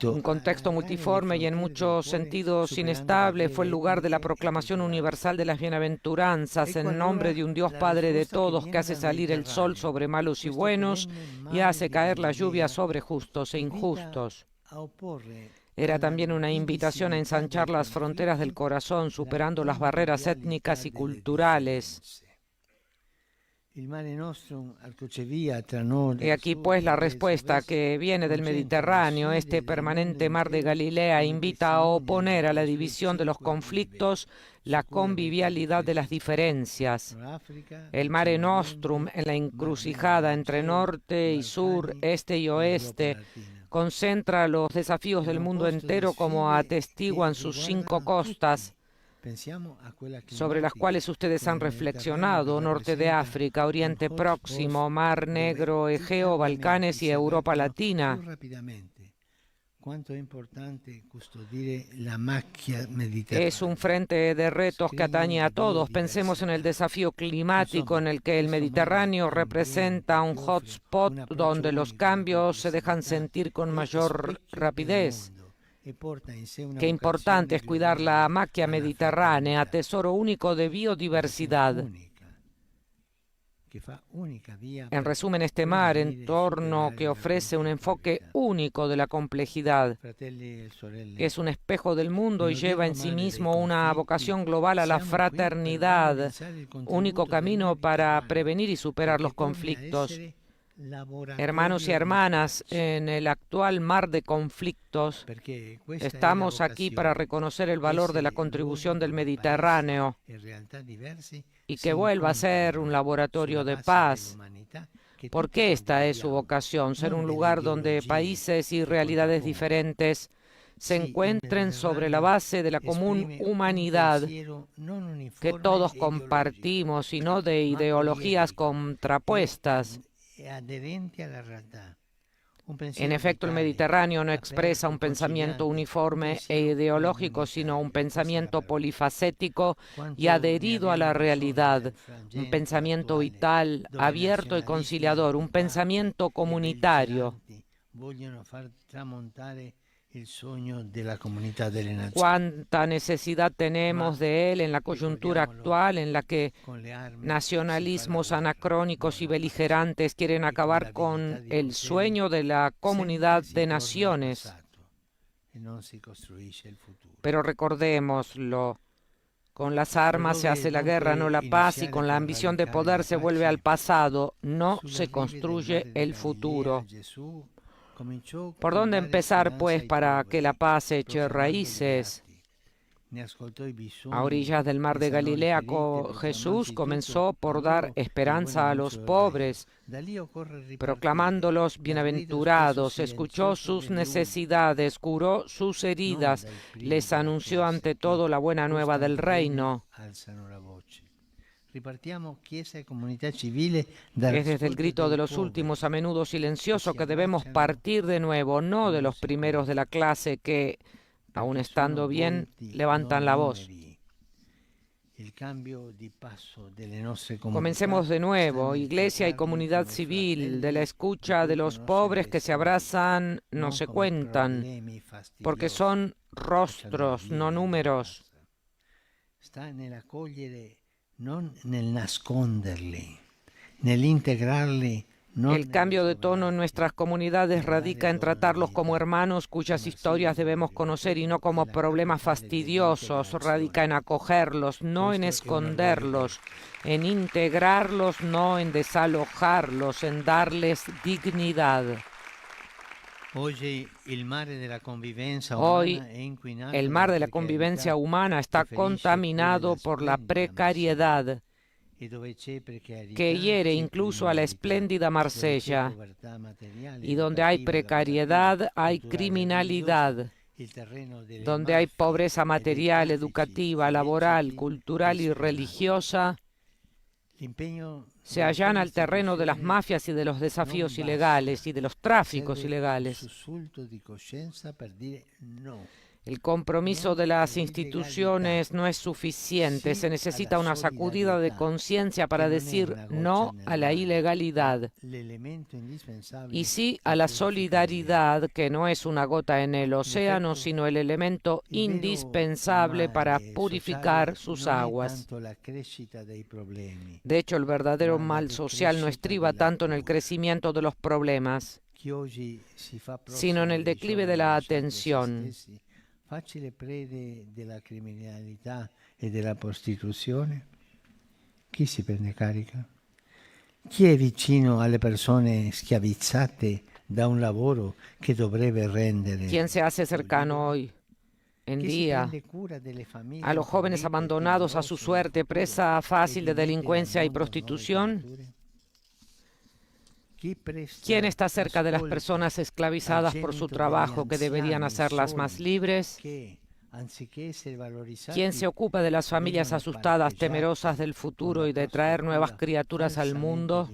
Un contexto multiforme y en muchos sentidos inestable fue el lugar de la proclamación universal de las bienaventuranzas en nombre de un Dios Padre de todos que hace salir el sol sobre malos y buenos y hace caer la lluvia sobre justos e injustos. Era también una invitación a ensanchar las fronteras del corazón, superando las barreras étnicas y culturales. Y aquí pues la respuesta que viene del Mediterráneo. Este permanente mar de Galilea invita a oponer a la división de los conflictos la convivialidad de las diferencias. El Mare Nostrum, en la encrucijada entre norte y sur, este y oeste, concentra los desafíos del mundo entero como atestiguan sus 5 costas, sobre las cuales ustedes han reflexionado: norte de África, Oriente Próximo, Mar Negro, Egeo, Balcanes y Europa Latina. Es un frente de retos que atañe a todos. Pensemos en el desafío climático en el que el Mediterráneo representa un hotspot donde los cambios se dejan sentir con mayor rapidez. Qué importante es cuidar la macchia mediterránea, tesoro único de biodiversidad. En resumen, este mar, entorno que ofrece un enfoque único de la complejidad, es un espejo del mundo y lleva en sí mismo una vocación global a la fraternidad, único camino para prevenir y superar los conflictos. Hermanos y hermanas, en el actual mar de conflictos, estamos aquí para reconocer el valor de la contribución del Mediterráneo y que vuelva a ser un laboratorio de paz, porque esta es su vocación, ser un lugar donde países y realidades diferentes se encuentren sobre la base de la común humanidad que todos compartimos y no de ideologías contrapuestas. En efecto, el Mediterráneo no expresa un pensamiento uniforme e ideológico, sino un pensamiento polifacético y adherido a la realidad, un pensamiento vital, abierto y conciliador, un pensamiento comunitario. Cuánta necesidad tenemos de él en la coyuntura actual en la que nacionalismos anacrónicos y beligerantes quieren acabar con el sueño de la comunidad de naciones. Pero recordémoslo, con las armas se hace la guerra, no la paz, y con la ambición de poder se vuelve al pasado, no se construye el futuro. ¿Por dónde empezar, pues, para que la paz eche raíces? A orillas del mar de Galilea, Jesús comenzó por dar esperanza a los pobres, proclamándolos bienaventurados, escuchó sus necesidades, curó sus heridas, les anunció ante todo la buena nueva del reino. Ripartiamo Chiesa e comunità civile dal Es desde el ascolto grito de dei los poveri. últimos, a menudo silencioso, que debemos partir de nuevo, no de los primeros de la clase que, aun perché estando sono bien, volti, levantan non la voz. numeri. Il cambio di passo delle nostre comunità Comencemos de nuevo, sta nel iglesia y trattarli comunidad come civil, fratelli de la escucha di de cui los conoscere pobres le que se storie, abrazan, no non se come cuentan, problemi porque fastidiosi son che ci rostros, no aggravia números. la razza. Sta nell'accogliere, non nel nasconderli, nell'integrarli. Non El cambio de tono en nuestras comunidades radica en tratarlos como hermanos cuyas historias debemos conocer y no como problemas fastidiosos. Radica en acogerlos, no en esconderlos, en integrarlos, no en desalojarlos, en darles dignidad. Hoy el mar de la convivencia humana está contaminado por la precariedad, que hiere incluso a la espléndida Marsella. Y donde hay precariedad hay criminalidad. Donde hay pobreza material, educativa, laboral, cultural y religiosa, se allana el terreno de las mafias y de los desafíos ilegales y de los tráficos ilegales. El compromiso de las instituciones no es suficiente, se necesita una sacudida de conciencia para decir no a la ilegalidad y sí a la solidaridad, que no es una gota en el océano, sino el elemento indispensable para purificar sus aguas. De hecho, el verdadero mal social no estriba tanto en el crecimiento de los problemas, sino en el declive de la atención. Facile prede della criminalità e della prostituzione? Chi si prende carica? Chi è vicino alle persone schiavizzate da un lavoro che dovrebbe rendere? ¿Quién se hace cercano hoy en día a los jóvenes abandonados a su suerte, presa fácil de delincuencia y prostitución? ¿Quién está cerca de las personas esclavizadas por su trabajo, que deberían hacerlas más libres? ¿Quién se ocupa de las familias asustadas, temerosas del futuro y de traer nuevas criaturas al mundo?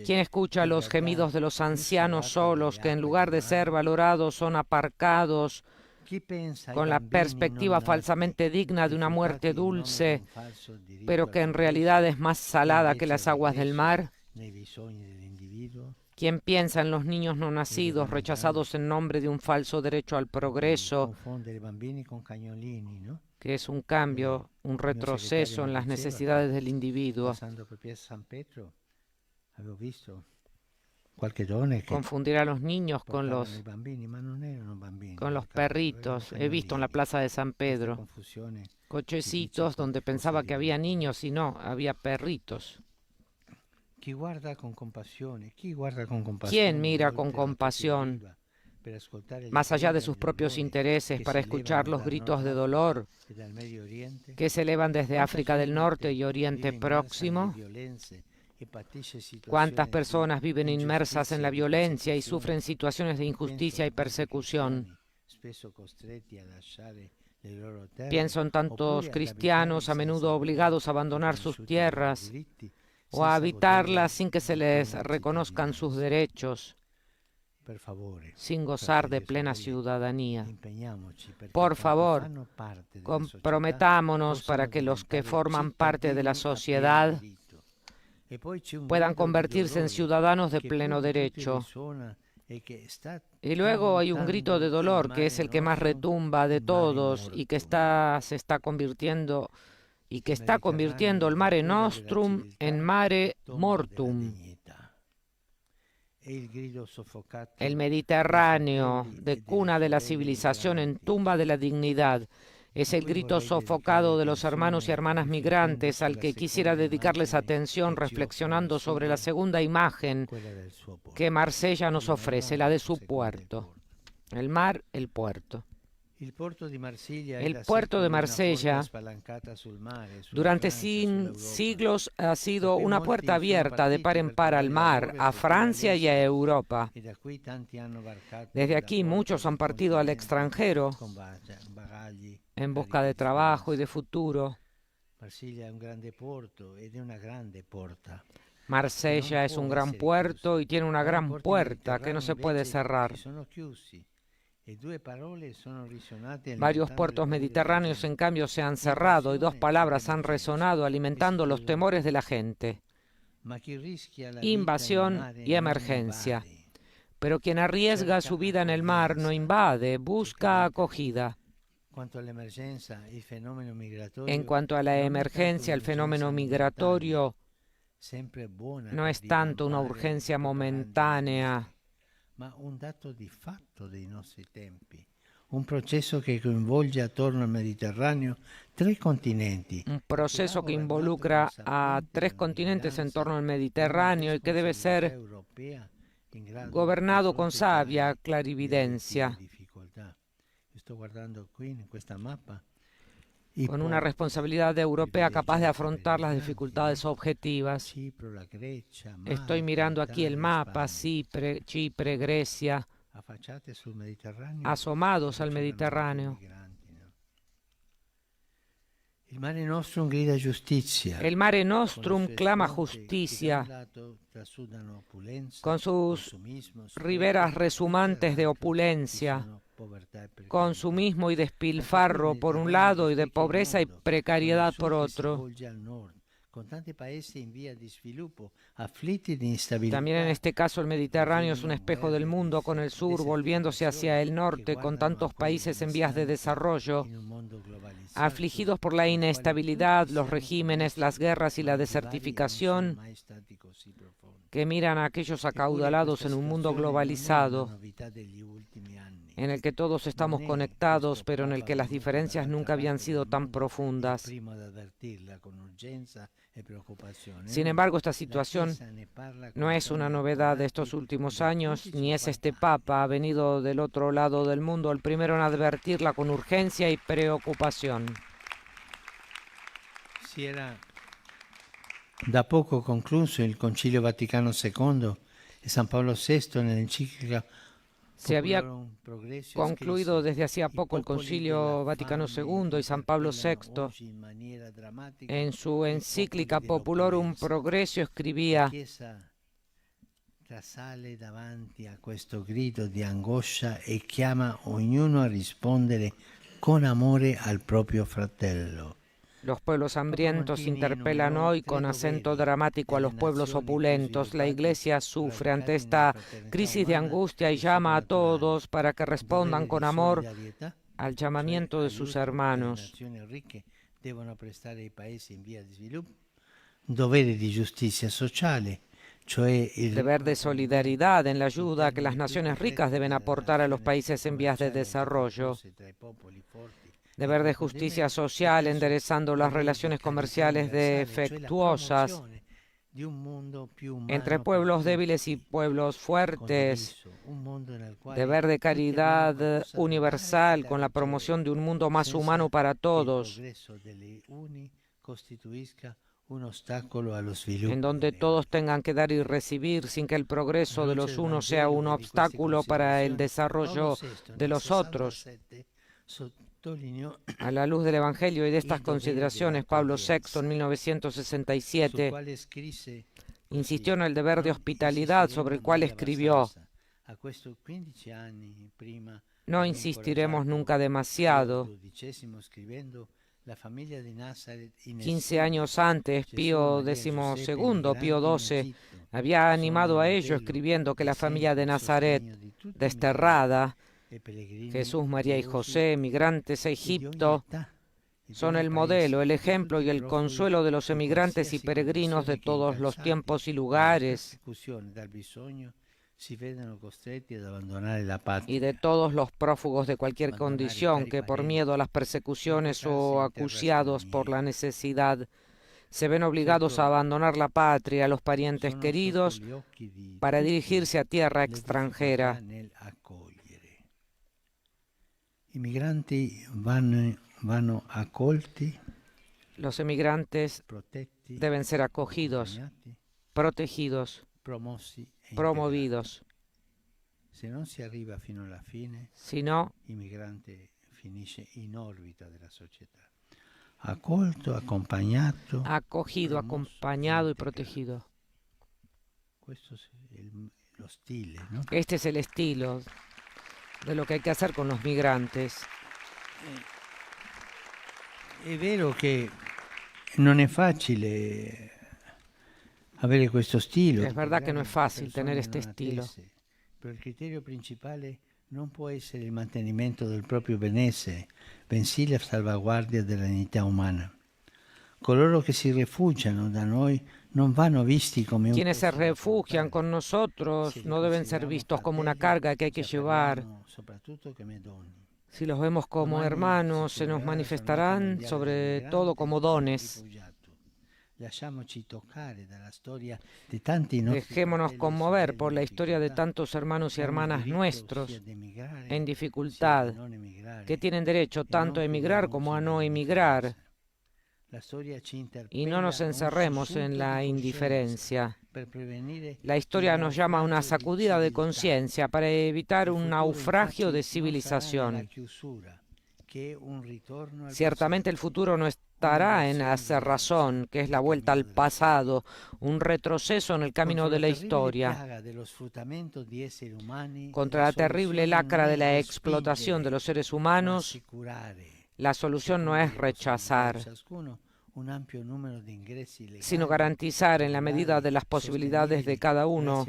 ¿Quién escucha los gemidos de los ancianos solos, que en lugar de ser valorados son aparcados con la perspectiva falsamente digna de una muerte dulce, pero que en realidad es más salada que las aguas del mar? ¿Quién piensa en los niños no nacidos rechazados en nombre de un falso derecho al progreso, que es un cambio, un retroceso en las necesidades del individuo? Confundir a los niños con los perritos. He visto en la plaza de San Pedro cochecitos donde pensaba que había niños y no, había perritos. ¿Quién mira con compasión, más allá de sus propios intereses, para escuchar los gritos de dolor que se elevan desde África del Norte y Oriente Próximo? ¿Cuántas personas viven inmersas en la violencia y sufren situaciones de injusticia y persecución? Pienso en tantos cristianos a menudo obligados a abandonar sus tierras o a habitarlas sin que se les reconozcan sus derechos, sin gozar de plena ciudadanía. Por favor, comprometámonos para que los que forman parte de la sociedad puedan convertirse en ciudadanos de pleno derecho. Y luego hay un grito de dolor, que es el que más retumba de todos y que se está convirtiendo el Mare Nostrum en Mare Mortum. El Mediterráneo, de cuna de la civilización en tumba de la dignidad, es el grito sofocado de los hermanos y hermanas migrantes, al que quisiera dedicarles atención reflexionando sobre la segunda imagen que Marsella nos ofrece, la de su puerto. El mar, el puerto. El puerto de Marsella durante siglos ha sido una puerta abierta de par en par al mar, a Francia y a Europa. Desde aquí muchos han partido al extranjero en busca de trabajo y de futuro. Marsiglia è un grande porto ed è una grande porta. Marsella es un gran puerto y tiene una gran puerta que no se puede cerrar. Varios puertos mediterráneos, en cambio, se han cerrado y dos palabras han resonado alimentando los temores de la gente: invasión y emergencia. Pero quien arriesga su vida en el mar no invade, busca acogida. En cuanto a la emergencia, el fenómeno migratorio no es tanto una urgencia momentánea, un dato di fatto dei nostri tempi, un proceso che coinvolge attorno al Mediterraneo 3 continenti. Un proceso que involucra a 3 continentes en torno al Mediterráneo y que debe ser gobernado con sabia clarividencia, con una responsabilidad europea capaz de afrontar las dificultades objetivas. Estoy mirando aquí el mapa: Chipre, Grecia, asomados al Mediterráneo. El Mare Nostrum grida giustizia. El Mare Nostrum clama justicia, con sus riberas resumantes de opulencia, consumismo y despilfarro por un lado y de pobreza y precariedad por otro. También en este caso el Mediterráneo es un espejo del mundo, con el sur volviéndose hacia el norte, con tantos países en vías de desarrollo, afligidos por la inestabilidad, los regímenes, las guerras y la desertificación, que miran a aquellos acaudalados en un mundo globalizado, en el que todos estamos conectados, pero en el que las diferencias nunca habían sido tan profundas. Sin embargo, esta situación no es una novedad de estos últimos años, ni es este Papa, ha venido del otro lado del mundo, el primero en advertirla con urgencia y preocupación. Si era da poco concluso il Concilio Vaticano II e San Paolo VI nell'enciclica. Se había concluido desde hacía poco el Concilio Vaticano II y San Pablo VI, en su encíclica Populorum Progressio, escribía: trasale davanti a questo grido di angoscia e chiama ognuno a rispondere con amore al proprio fratello. Los pueblos hambrientos interpelan hoy con acento dramático a los pueblos opulentos. La Iglesia sufre ante esta crisis de angustia y llama a todos para que respondan con amor al llamamiento de sus hermanos. Dovere di giustizia sociale, cioè il Deber de solidaridad en la ayuda que las naciones ricas deben aportar a los países en vías de desarrollo. Deber de justicia social, enderezando las relaciones comerciales defectuosas entre pueblos débiles y pueblos fuertes. Deber de caridad universal, con la promoción de un mundo más humano para todos, en donde todos tengan que dar y recibir sin que el progreso de los unos sea un obstáculo para el desarrollo de los otros. A la luz del Evangelio y de estas consideraciones, Pablo VI, en 1967, insistió en el deber de hospitalidad, sobre el cual escribió: no insistiremos nunca demasiado. 15 años antes, Pío XII, Pío XII, había animado a ello escribiendo que la familia de Nazaret, desterrada, Jesús, María y José, migrantes a Egipto, son el modelo, el ejemplo y el consuelo de los emigrantes y peregrinos de todos los tiempos y lugares, y de todos los prófugos de cualquier condición que, por miedo a las persecuciones o acuciados por la necesidad, se ven obligados a abandonar la patria, a los parientes queridos, para dirigirse a tierra extranjera. I migranti vanno accolti, los emigrantes deben ser acogidos, protegidos, promovidos. Si no, il migrante finisce in orbita della società. accolto, accompagnato. acogido, promosso, acompañado y integrato. protegido. Questo è lo stile, no? Este es el estilo de lo que hay que hacer con los migrantes. È vero che non è facile avere questo stile. Es verdad que no es fácil tener este estilo. Pero il criterio principale non può essere il mantenimento del proprio benessere, bensì la salvaguardia della dignità umana. Coloro che si rifugiano da noi non vanno visti come un Quienes se peso da refugian affrontare. con nosotros Si no deben ser consideriamo vistos como una fratelli, carga que hay que ci llevar. appariranno soprattutto come doni. Si los vemos como Domani hermanos, si se nos celebrerà la manifestarán giornata mondiale sobre del todo migrante como e del dones. rifugiato. Lasciamoci toccare dalla storia di tanti nostri Dejémonos fratelli e conmover sorelle por la in historia de difficoltà, tantos hermanos y che hanno hermanas diritto nuestros sia di emigrare, en sia di dificultad, non emigrare, que tienen derecho e tanto a non emigrar chiudiamoci como a no nella emigrar, indifferenza. La storia ci y no interpella nos a un encerremos sussulto en di la coscienza indiferencia. per prevenire La historia il nos llama a una naufragio di sacudida de civiltà. conciencia para evitar Il un futuro, naufragio infatti, de non sarà nella civilización. chiusura, che è un ritorno al Ciertamente el passato. futuro no estará en hacer razón, que es la vuelta al pasado, un retroceso en el camino de la historia, contra la terrible lacra de la explotación de los seres humanos. La solución no es rechazar, sino garantizar en la medida de las posibilidades de cada uno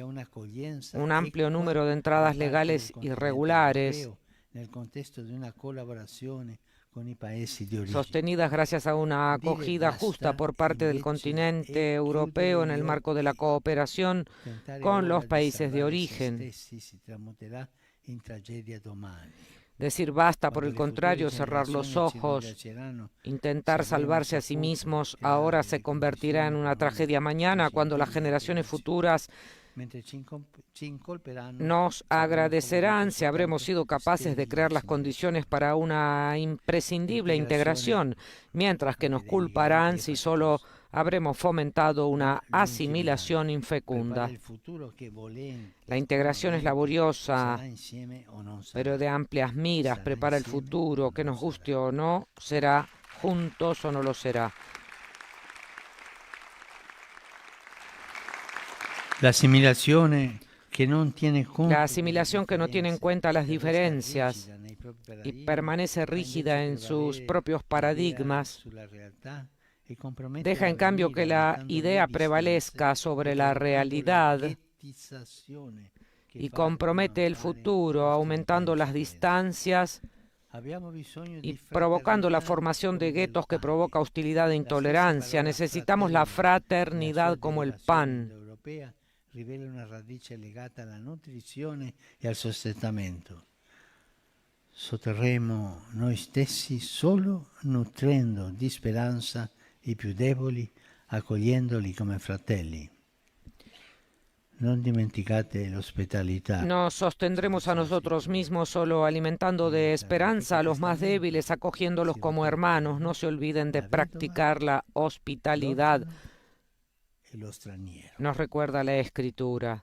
un amplio número de entradas legales y regulares, sostenidas gracias a una acogida justa por parte del continente europeo en el marco de la cooperación con los países de origen. Decir basta, por el contrario, cerrar los ojos, intentar salvarse a sí mismos, ahora se convertirá en una tragedia mañana cuando las generaciones futuras nos agradecerán si habremos sido capaces de crear las condiciones para una imprescindible integración, mientras que nos culparán si solo habremos fomentado una asimilación infecunda. La integración es laboriosa, pero de amplias miras, prepara el futuro, que nos guste o no, será juntos o no lo será. La asimilación que no tiene en cuenta las diferencias y permanece rígida en sus propios paradigmas, deja en cambio que la idea prevalezca sobre la realidad y compromete el futuro, aumentando las distancias y provocando la formación de guetos que provoca hostilidad e intolerancia. Necesitamos la fraternidad como el pan. Rivela una radice legata alla nutrizione e al sostentamento. Sotterremo noi stessi solo nutrendo di speranza i più deboli, accogliendoli come fratelli. Non dimenticate l'ospitalità. Nos sostendremos a nosotros mismos solo alimentando de esperanza a los más débiles, acogiéndolos como hermanos. No se olviden de practicar la hospitalidad. Nos recuerda la Escritura,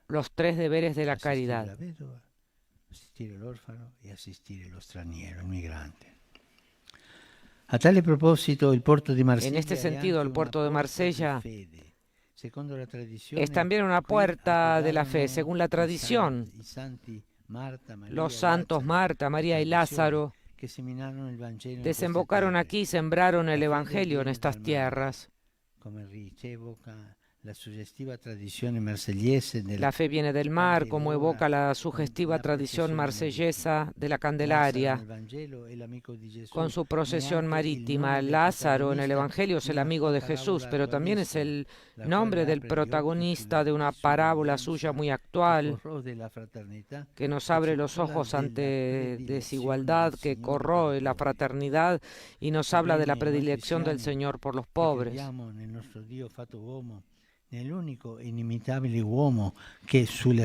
los tres deberes de la caridad. Assistere l'orfano e assistere lo straniero, il migrante. A tale proposito, il porto di Marsella En este sentido, el puerto de Marsella es también una puerta de la fe. Según la tradición, los santos Marta, María y Lázaro desembocaron aquí y sembraron el Evangelio en estas tierras. La fe viene del mar, como evoca la sugestiva tradición marsellesa de la Candelaria. Con su procesión marítima, Lázaro en el Evangelio es el amigo de Jesús, pero también es el nombre del protagonista de una parábola suya muy actual, que nos abre los ojos ante desigualdad, que corroe la fraternidad y nos habla de la predilección del Señor por los pobres.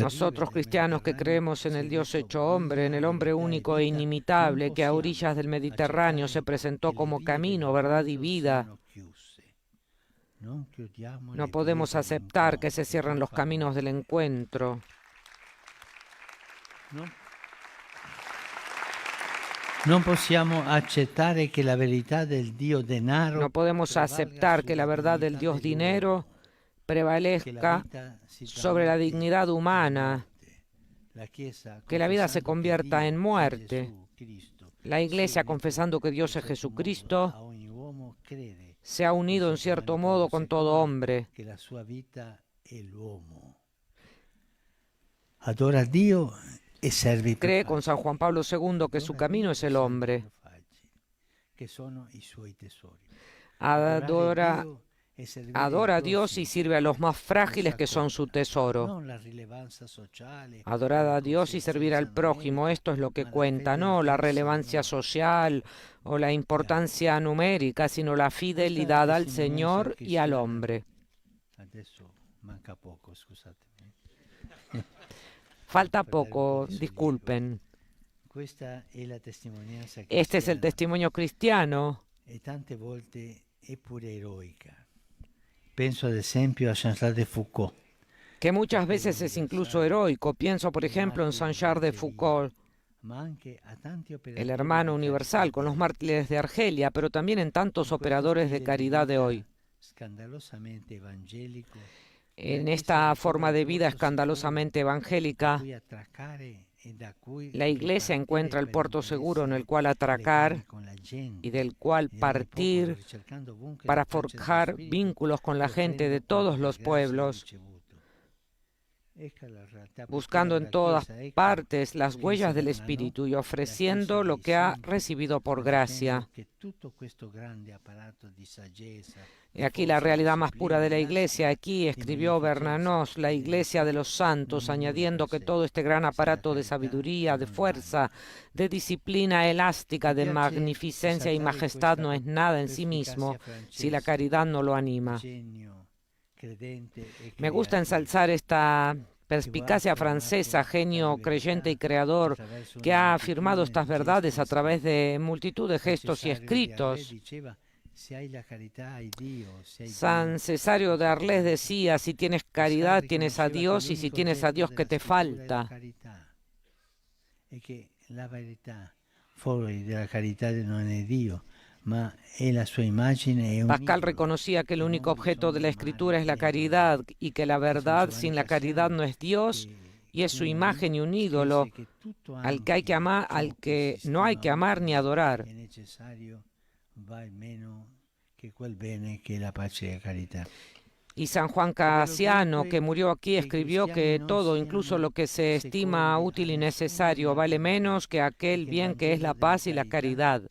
Nosotros cristianos que creemos en el Dios hecho hombre, en el hombre único e inimitable que a orillas del Mediterráneo se presentó como camino, verdad y vida, no podemos aceptar que se cierren los caminos del encuentro. Non possiamo accettare che la verità del Dio denaro No podemos aceptar que la verdad del Dios dinero prevalezca sobre la dignidad humana, que la vida se convierta en muerte. La Iglesia, confesando que Dios es Jesucristo, se ha unido en cierto modo con todo hombre. Adora a Dio e serve i Cree con San Juan Pablo II que su camino es el hombre. Adora a Dios y sirve a los más frágiles que son su tesoro. Adorar a Dios y servir al prójimo, esto es lo que cuenta, no la relevancia social o la importancia numérica, sino la fidelidad al Señor y al hombre. Falta poco, disculpen. Este es el testimonio cristiano. E tante volte è pure eroica. Penso ad esempio a Jean-Charles de Foucault. Que muchas veces es incluso heroico. Pienso, por ejemplo, en Jean-Charles de Foucault, el hermano universal, con los mártires de Argelia, pero también en tantos operadores de caridad de hoy. En esta forma de vida escandalosamente evangélica, la Iglesia encuentra el puerto seguro en el cual atracar y del cual partir para forjar vínculos con la gente de todos los pueblos, buscando en todas partes las huellas del Espíritu y ofreciendo lo que ha recibido por gracia. Y aquí la realidad más pura de la Iglesia. Aquí escribió Bernanos, la Iglesia de los Santos, añadiendo que todo este gran aparato de sabiduría, de fuerza, de disciplina elástica, de magnificencia y majestad no es nada en sí mismo si la caridad no lo anima. Me gusta ensalzar esta perspicacia francesa, genio creyente y creador, que ha afirmado estas verdades a través de multitud de gestos y escritos. San Cesario de Arles decía, si tienes caridad tienes a Dios, y si tienes a Dios, ¿qué te falta? La verità fuori della carità non è Dio, ma è la sua immagine. Pascal reconocía que el único objeto de la Escritura es la caridad y que la verdad sin la caridad no es Dios y es su imagen y un ídolo al que hay que amar, al que no hay que amar ni adorar. Y San Juan Casiano, que murió aquí, escribió que todo, incluso lo que se estima útil y necesario, vale menos que aquel bien que es la paz y la caridad.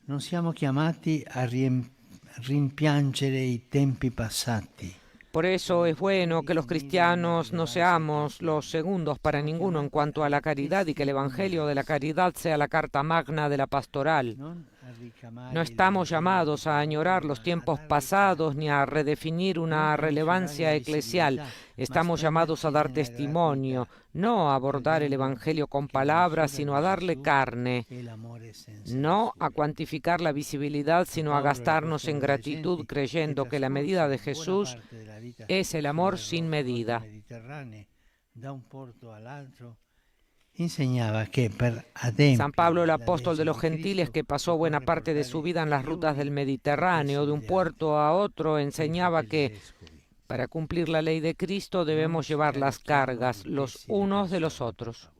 Non siamo chiamati a rimpiangere i tempi passati. Por eso es bueno que los cristianos no seamos los segundos para ninguno en cuanto a la caridad y que el Evangelio de la caridad sea la carta magna de la pastoral. No estamos llamados a añorar los tiempos pasados ni a redefinir una relevancia eclesial. Estamos llamados a dar testimonio, no a abordar el Evangelio con palabras, sino a darle carne, no a cuantificar la visibilidad, sino a gastarnos en gratitud creyendo que la medida de Jesús es el amor sin medida. San Pablo, el apóstol de los gentiles, que pasó buena parte de su vida en las rutas del Mediterráneo, de un puerto a otro, enseñaba que para cumplir la ley de Cristo debemos llevar las cargas los unos de los otros.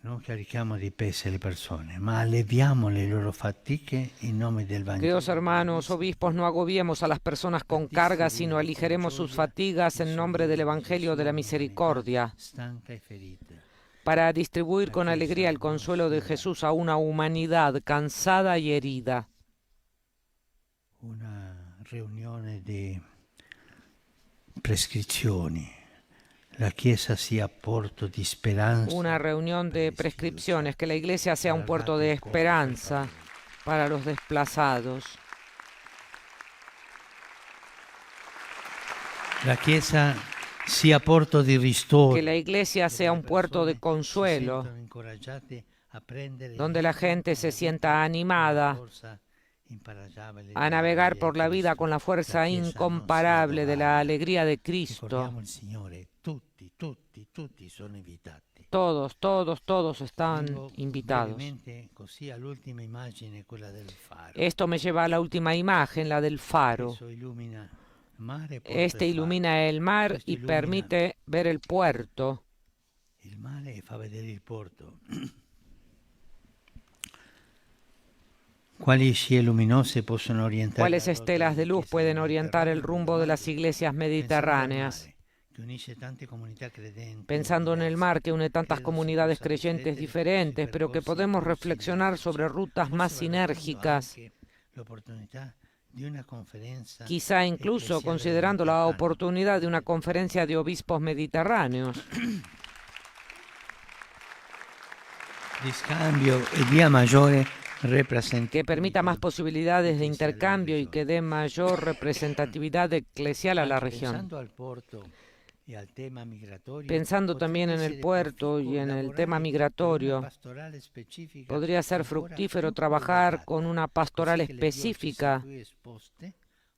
Non carichiamo di peso le persone, ma alleviamo le loro fatiche in nome del Vangelo. Queridos hermanos, obispos, no agobiemos a las personas con cargas, sino aligeremos sus fatigas en nombre del Evangelio de la Misericordia, para distribuir con alegría el consuelo de Jesús a una humanidad cansada y herida. Una riunione di prescrizioni. La Chiesa sea puerto de esperanza. Una reunión de prescripciones, que la Iglesia sea un puerto de esperanza para los desplazados. La Chiesa sea puerto de ristoro. Que la Iglesia sea un puerto de consuelo, donde la gente se sienta animada a navegar por la vida con la fuerza incomparable de la alegría de Cristo. tutti sono invitati. Todos están Vengo invitados. brevemente così all'ultima immagine, quella del faro. Esto me lleva a la última imagen, la del faro. Questo illumina mare, porto Este e faro. ilumina el mar Questo y illumina permite ver el puerto. il mare e fa vedere il porto. Quali scie luminose possono orientare ¿Cuáles la rotta estelas de delle luz chiese pueden del orientar el Mediterraneo, rumbo de las mare? iglesias Pensando al mediterráneas? mare, che unisce tante comunità credenti Pensando en el mar que une tantas credo si comunidades possa creyentes riflettere diferentes, sui pero que percorsi podemos più reflexionar sobre sinergici. rutas Forse más valutando sinérgicas, anche l'opportunità di una conferenza quizá incluso eclesiale considerando la mediterranea. oportunidad de una conferencia de obispos mediterráneos, Di scambio e dia maggiore que permita más rappresentatività posibilidades de eclesiale alla intercambio y regione. que dé mayor representatividad eclesial a la Anche región. pensando al porto e al tema migratorio, Pensando también en potrebbe el essere puerto y proficuo en el lavorare tema per una migratorio, pastorale specifica podría ser ancora fructífero più trabajar collegata, con una pastoral così che le diocesi específica, più esposte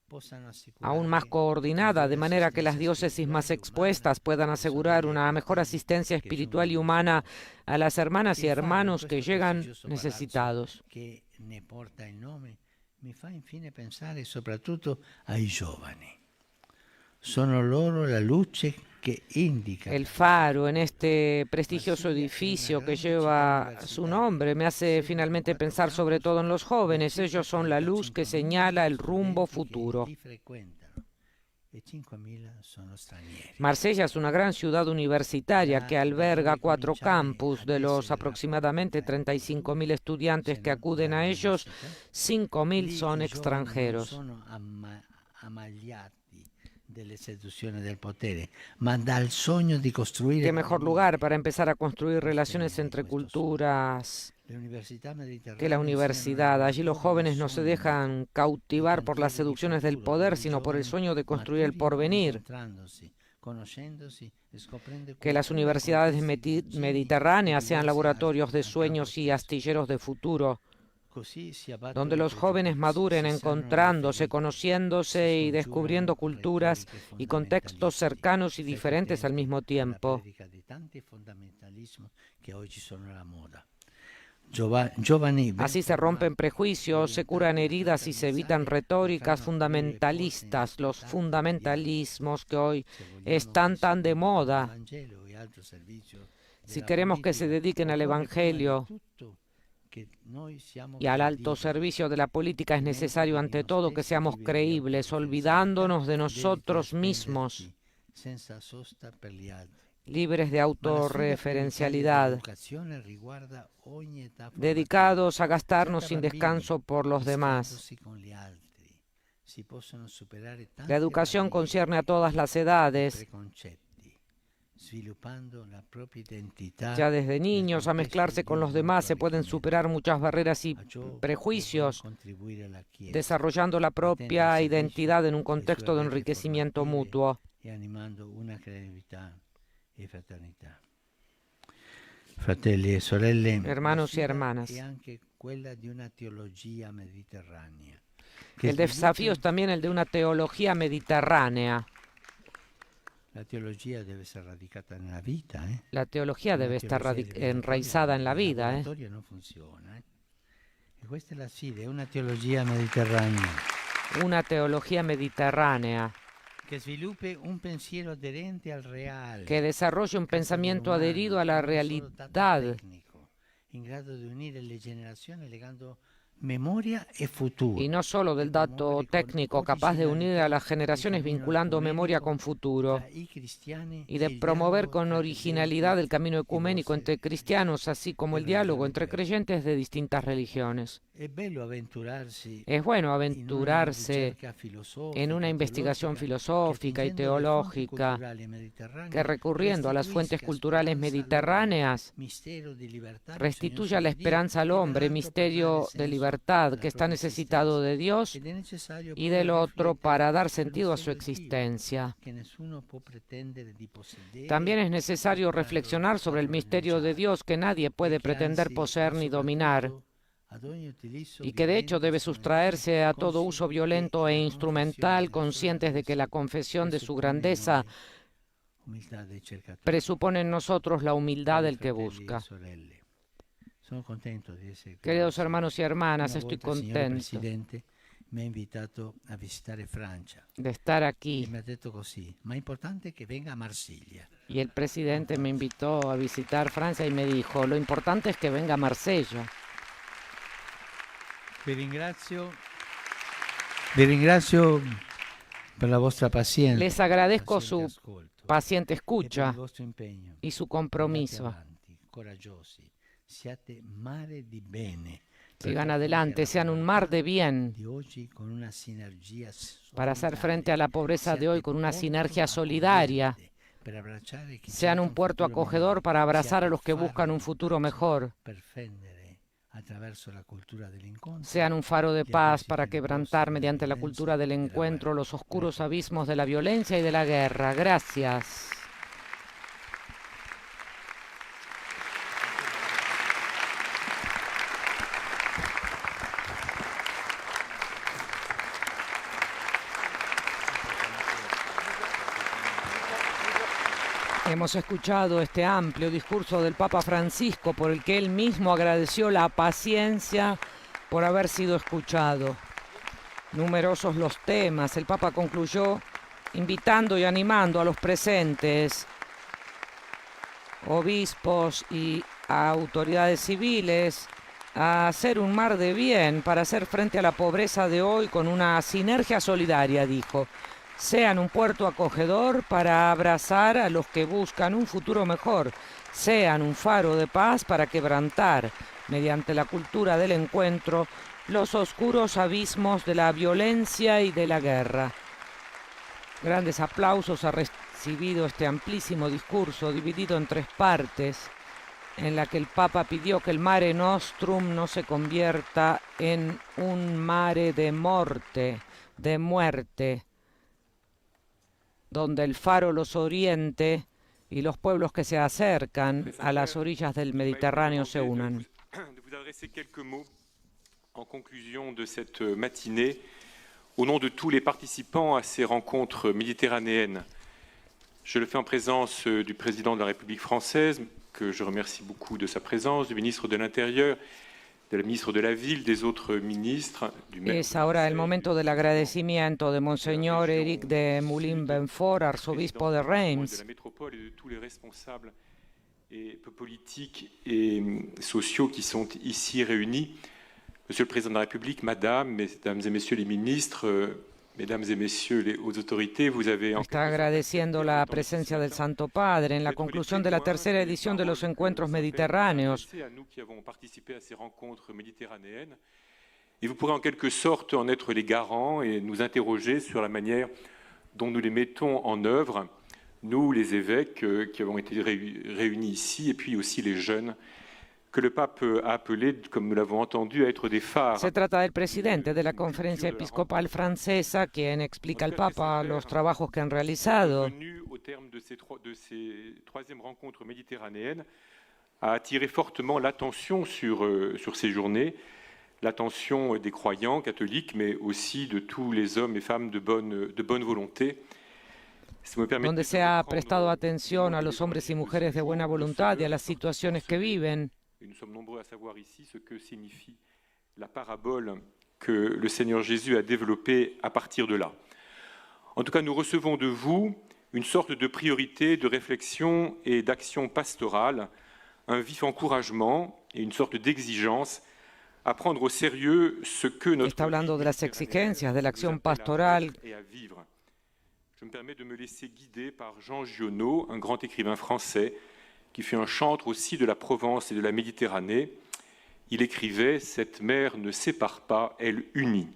possano aún más assicurare coordinada, de maggiore manera que las assistenza diócesis más spirituale e expuestas umana puedan ai asegurar sovrani una mejor fratelli asistencia che espiritual y giungono humana bisognosi. a las hermanas y Il faro, hermanos que questo llegan prestigioso palazzo necesitados. che ne porta il nome, mi fa infine pensare soprattutto ai giovani. Sono loro la luce che indica El faro en este prestigioso edificio que lleva su nombre me hace finalmente pensar sobre todo en los jóvenes. Ellos son la luz que señala el rumbo futuro. li frequentano e 5.000 sono stranieri. Marsella es una gran ciudad universitaria que alberga 4 campus. De los aproximadamente 35.000 estudiantes que acuden a ellos, 5.000 Lì son i giovani non extranjeros. sono ammagliati delle seduzioni del potere, ma dal sogno di costruire Qué mejor lugar para empezar a construir relaciones entre culturas que la universidad. Allí los jóvenes no se dejan cautivar por las seducciones del poder, sino por el sueño de construir el porvenir. Que las universidades mediterráneas sean laboratorios de sueños y astilleros de futuro, donde los jóvenes maduren encontrándose, conociéndose y descubriendo culturas y contextos cercanos y diferentes al mismo tiempo. Así se rompen prejuicios, se curan heridas y se evitan retóricas fundamentalistas, los fundamentalismos que hoy están tan de moda. Si queremos que se dediquen al Evangelio y al alto servicio de la política, es necesario ante todo que seamos creíbles, olvidándonos de nosotros mismos, libres de autorreferencialidad, dedicados a gastarnos sin descanso por los demás. La educación concierne a todas las edades, ya desde niños a mezclarse con los demás se pueden superar muchas barreras y prejuicios, desarrollando la propia identidad en un contexto de enriquecimiento mutuo. Fratelli e sorelle, Hermanos y hermanas, è anche quella di una teologia mediterranea. el desafío es también el de una teología mediterránea. La teología debe essere radicata nella vita, La teología debe estar enraizada en la vida. La teoria non funziona. E questa è la sfida, è una teologia mediterranea. Una teología mediterránea Che sviluppi un pensiero aderente al reale. que desarrolle un pensamiento adherido a la realidad in grado di unire le generazioni legando memoria e futuro. y no solo del dato técnico, capaz de unir a las generaciones vinculando memoria con futuro y de promover con originalidad el camino ecuménico entre cristianos, así como el diálogo entre creyentes de distintas religiones. Es bueno aventurarse en una investigación filosófica y teológica que, recurriendo a las fuentes culturales mediterráneas, restituya la esperanza al hombre, misterio de libertad que está necesitado de Dios y del otro para dar sentido a su existencia. También es necesario reflexionar sobre el misterio de Dios que nadie puede pretender poseer ni dominar, y que de hecho debe sustraerse a todo uso violento e instrumental, conscientes de que la confesión de su grandeza umiltà dei cercatori. presupone en nosotros la humildad del que Fratelli e busca. sorelle, sono contento di essere qui. Queridos hermanos y hermanas, Una estoy volta il signor contento Presidente mi ha invitato a visitare Francia de estar e aquí. mi ha detto così, ma è importante che venga a Marsiglia. Y el presidente me invitó a visitar Francia y me dijo, lo importante es que venga a Marsella. Vi ringrazio per la vostra pazienza. Les agradezco paziente su ascolto, paciente e per escucha il vostro impegno. y su Andate compromiso. avanti, coraggiosi, siate mare di bene. Sigan adelante, sean un mar de bien Di oggi con una sinergia para hacer frente a la pobreza de Siate hoy con una ponto sinergia solidaria. accogliente per abbracciare chi Sean cerca un puerto futuro acogedor migliore. para abrazar a Siate los que faro buscan un di futuro pace mejor. per fendere attraverso la cultura dell'incontro. Sean un faro de gli paz abissi para quebrantar tenebrosi della mediante la violenza cultura del e della encuentro guerra. los oscuros Grazie. abismos de la violencia y de la guerra. Gracias. Hemos escuchado este amplio discurso del Papa Francisco por el que él mismo agradeció la paciencia por haber sido escuchado. Numerosos los temas. El Papa concluyó invitando y animando a los presentes, obispos y a autoridades civiles, a hacer un mar de bien para hacer frente a la pobreza de hoy con una sinergia solidaria, dijo. Sean un puerto acogedor para abrazar a los que buscan un futuro mejor. Sean un faro de paz para quebrantar, mediante la cultura del encuentro, los oscuros abismos de la violencia y de la guerra. Grandes aplausos ha recibido este amplísimo discurso dividido en 3 partes, en la que el Papa pidió que el Mare Nostrum no se convierta en un mare de muerte, donde el faro los oriente y los pueblos que se acercan a las orillas del Mediterráneo se unan. De vous adresser quelques mots en conclusion de cette matinée au nom de tous les participants à ces rencontres méditerranéennes. Je le fais en présence du président de la République française, que je remercie beaucoup de sa présence, du ministre de l'Intérieur, de la ministre de la Ville, des autres ministres, du maire. Es ahora el momento del agradecimiento de Monseñor Éric de Moulin-Benfort, arzobispo de de Reims, la métropole et de tous les responsables et politiques et sociaux qui sont ici réunis. Monsieur le Président de la République, Madame, Mesdames et Messieurs les ministres, Mesdames et Messieurs les hautes autorités, vous avez está agradeciendo la presencia del Santo Padre en la conclusión de la tercera edición de los encuentros mediterráneos. À nous qui avons participé à ces rencontres méditerranéennes. Et vous pourrez en quelque sorte en être les garants et nous interroger sur la manière dont nous les mettons en œuvre, nous les évêques qui avons été réunis ici, et puis aussi les jeunes, que le pape a appelé, comme nous l'avons entendu, à être des phares. Se trata del presidente de la Conferencia Episcopal Francesa, quien explica al Papa los trabajos que han realizado. Venu au terme de ces troisième rencontres méditerranéennes, a attiré fortement l'attention sur ces journées, l'attention des croyants catholiques, mais aussi de tous les hommes et femmes de bonne volonté. Si me permettez, Donde se ha prestado atención a los hombres y mujeres de buena voluntad y a las situaciones que viven. Et nous sommes nombreux à savoir ici ce que signifie la parabole que le Seigneur Jésus a développée à partir de là. En tout cas, nous recevons de vous une sorte de priorité de réflexion et d'action pastorale, un vif encouragement et une sorte d'exigence à prendre au sérieux ce que notre Está hablando de las exigencias de la acción pastoral. et à vivre. Je me permets de me laisser guider par Jean Giono, un grand écrivain français, qui fut un chantre aussi de la Provence et de la Méditerranée. Il écrivait « Cette mer ne sépare pas, elle unit ».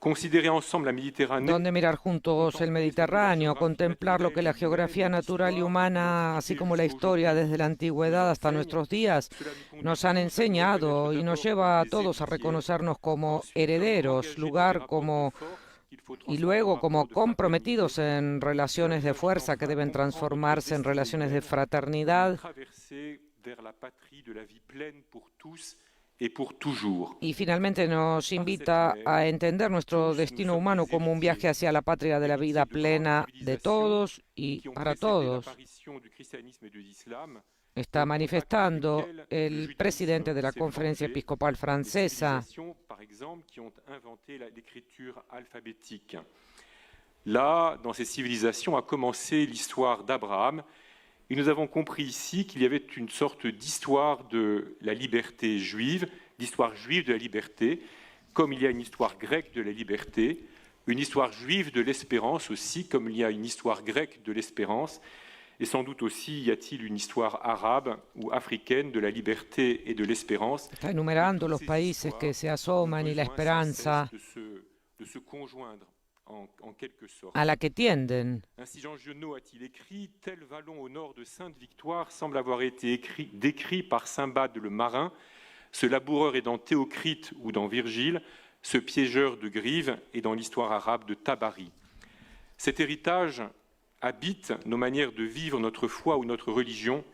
Considérer ensemble la Méditerranée... Donde mirar juntos el Mediterráneo, contemplar lo que la geografía natural y humana, así como la historia desde la antigüedad hasta nuestros días, nos han enseñado y nos lleva a todos a reconocernos como herederos, lugar como... y luego como comprometidos en relaciones de fuerza que deben transformarse en relaciones de fraternidad, et pour toujours. Y finalmente nos invita a entender nuestro destino humano como un viaje hacia la patria de la vida plena de todos y Qui ont para précédé todos. l'apparition du christianisme et de l'islam, Está manifestando el presidente de la Conferencia Episcopal les Francesa, civilisations, par exemple, qui ont inventé l'écriture alphabétique. Là, dans ces civilisations, a commencé l'histoire d'Abraham. Et nous avons compris ici qu'il y avait une sorte d'histoire de la liberté juive, d'histoire juive de la liberté, comme il y a une histoire grecque de la liberté, une histoire juive de l'espérance aussi, comme il y a une histoire grecque de l'espérance, et sans doute aussi y a-t-il une histoire arabe ou africaine de la liberté et de l'espérance. está enumerando los países que se asoman y la esperanza de se conjoindre en quelque sorte. a la que tienden. Ainsi Jean Giono a-t-il écrit « Tel vallon au nord de Sainte-Victoire semble avoir été décrit par Simbad le marin, ce laboureur est dans Théocrite ou dans Virgile, ce piégeur de Grive est dans l'histoire arabe de Tabari. » Cet héritage habite nos manières de vivre notre foi ou notre religion.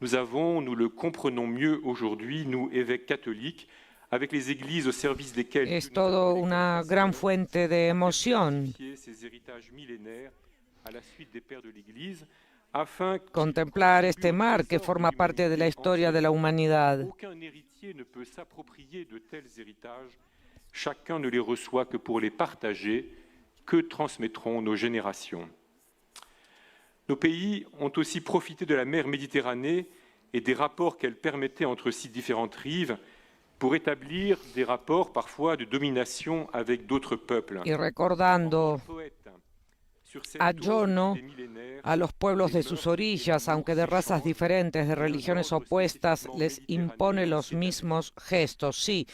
Nous le comprenons mieux aujourd'hui, nous, évêques catholiques, avec les églises au service desquelles Es todo una gran fuente de emoción ces héritages millénaires à la suite des pères de l'Église, afin contemplar este mar que forma parte de la historia de la humanidad. aucun héritier ne peut s'approprier de tels héritages, chacun ne les reçoit que pour les partager, que transmettront nos générations. Nos pays ont aussi profité de la mer Méditerranée et des rapports qu'elle permettait entre ces différentes rives pour établir des rapports parfois de domination avec d'autres peuples. Y recordando a Giono, a los pueblos de sus orillas, aunque de razas diferentes, de religiones opuestas, les impone los mismos gestos. Sí,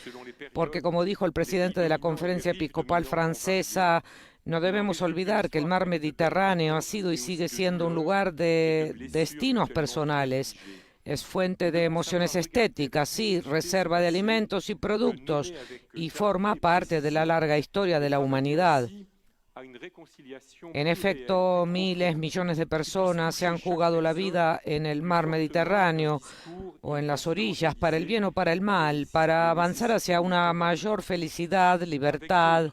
porque como dijo el presidente de la Conferencia Episcopal Francesa, no debemos olvidar que el mar Mediterráneo ha sido y sigue siendo un lugar de destinos personales. Es fuente de emociones estéticas, sí, reserva de alimentos y productos, y forma parte de la larga historia de la humanidad. En efecto, miles, millones de personas se han jugado la vida en el mar Mediterráneo o en las orillas, para el bien o para el mal, para avanzar hacia una mayor felicidad, libertad,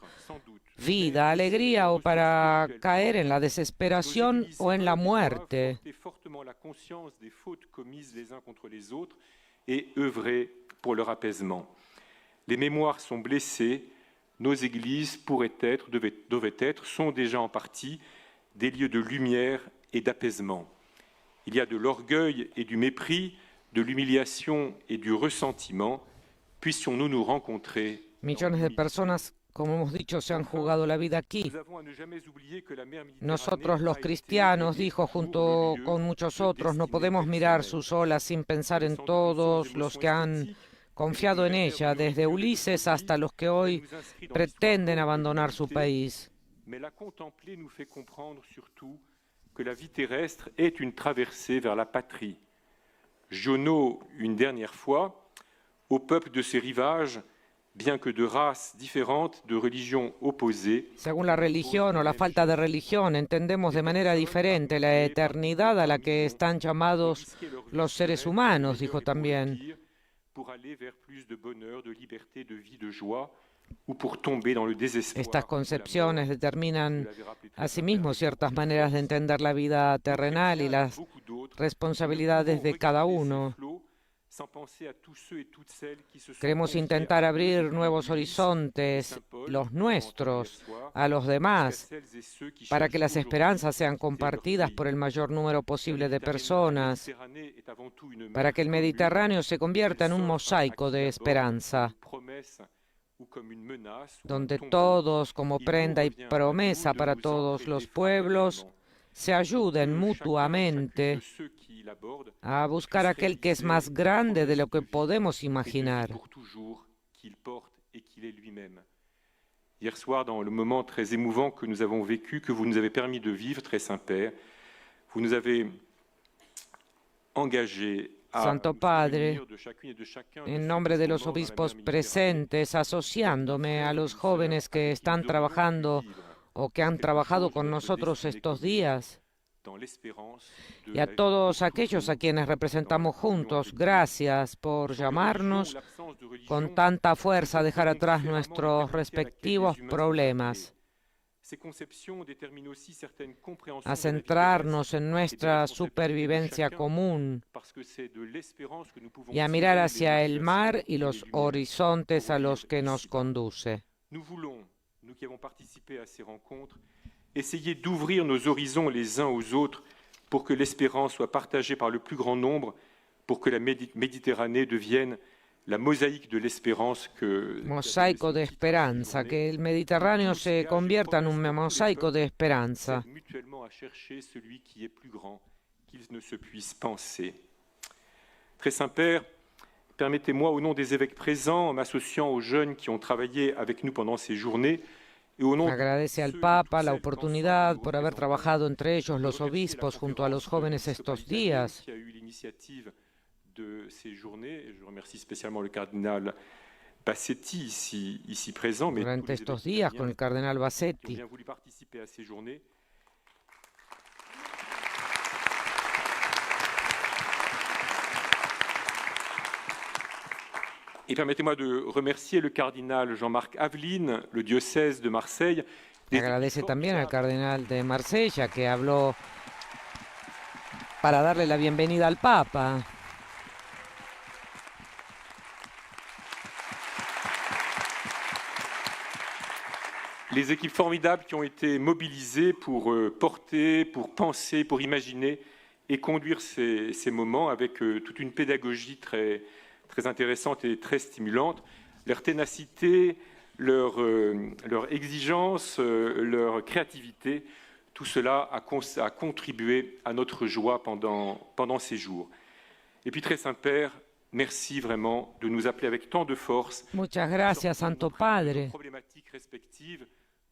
vida, alegría, o para caer en la desesperación o en la muerte. Fortement la conscience des fautes commises les uns contre les autres et œuvrer pour leur apaisement. Les mémoires sont blessées, nos églises devaient être, sont déjà en partie des lieux de lumière et d'apaisement. Il y a de l'orgueil et du mépris, de l'humiliation et du ressentiment. Puissions-nous nous rencontrer. Millones de personas, como hemos dicho, se han jugado la vida aquí. Nosotros los cristianos, dijo junto con muchos otros, no podemos mirar sus olas sin pensar en todos los que han confiado en ella, desde Ulises hasta los que hoy pretenden abandonar su país. Mais la contempler nous fait comprendre surtout que la vie terrestre est une traversée vers la patrie. Giono, une dernière fois, au peuple de ces rivages, bien que de races différentes, de religions opposées. Según la religión o la falta de religión, entendemos de manera diferente la eternidad a la que están llamados los seres humanos, dijo también. Pour aller vers plus de bonheur, de liberté, de vie, de joie, ou pour tomber dans le désespoir. Estas concepciones determinan asimismo ciertas maneras de entender la vida terrenal y las responsabilidades de cada uno. Queremos intentar abrir nuevos horizontes, los nuestros, a los demás, para que las esperanzas sean compartidas por el mayor número posible de personas, para que el Mediterráneo se convierta en un mosaico de esperanza, donde todos, como prenda y promesa para todos los pueblos, se ayuden mutuamente a buscar aquel que es más grande de lo que podemos imaginar. Hier soir, dans le moment très émouvant que nous avons vécu, que vous nous avez permis de vivre, très Saint-Père, vous nous avez engagés a Santo Padre, en nombre de los obispos presentes, asociándome a los jóvenes que están trabajando o que han trabajado con nosotros estos días, Y a todos aquellos a quienes representamos juntos, gracias por llamarnos con tanta fuerza a dejar atrás nuestros respectivos problemas, a centrarnos en nuestra supervivencia común y a mirar hacia el mar y los horizontes a los que nos conduce. Nous qui avons participé à ces rencontres, essayer d'ouvrir nos horizons les uns aux autres pour que l'espérance soit partagée par le plus grand nombre, pour que la Méditerranée devienne la mosaïque de l'espérance que... Mosaico de esperanza, que el Mediterráneo se convierta en un mosaico de esperanza. Mutuellement à chercher celui qui est plus grand qu'il ne se puisse penser. Très Saint-Père, permettez-moi, au nom des évêques présents, en m'associant aux jeunes qui ont travaillé avec nous pendant ces journées, agradece al Papa la oportunidad por haber trabajado entre ellos los obispos junto a los jóvenes estos días. De ces journées, je remercie spécialement le cardinal Bassetti ici présent, mais durante estos días con el cardenal Bassetti. Qui ont bien voulu participer à ces journées. Et permettez-moi de remercier le cardinal Jean-Marc Aveline, le diocèse de Marseille. Agradece también al cardenal de Marsella que habló para darle la bienvenida al Papa. Les équipes formidables qui ont été mobilisées pour porter, pour penser, pour imaginer et conduire ces moments avec toute une pédagogie très intéressante et très stimulante. Leur ténacité, leur exigence, leur créativité, tout cela a contribué à notre joie pendant ces jours. Et puis très Saint-Père, merci vraiment de nous appeler avec tant de force. Muchas gracias, Santo Padre. Problématiques respectives,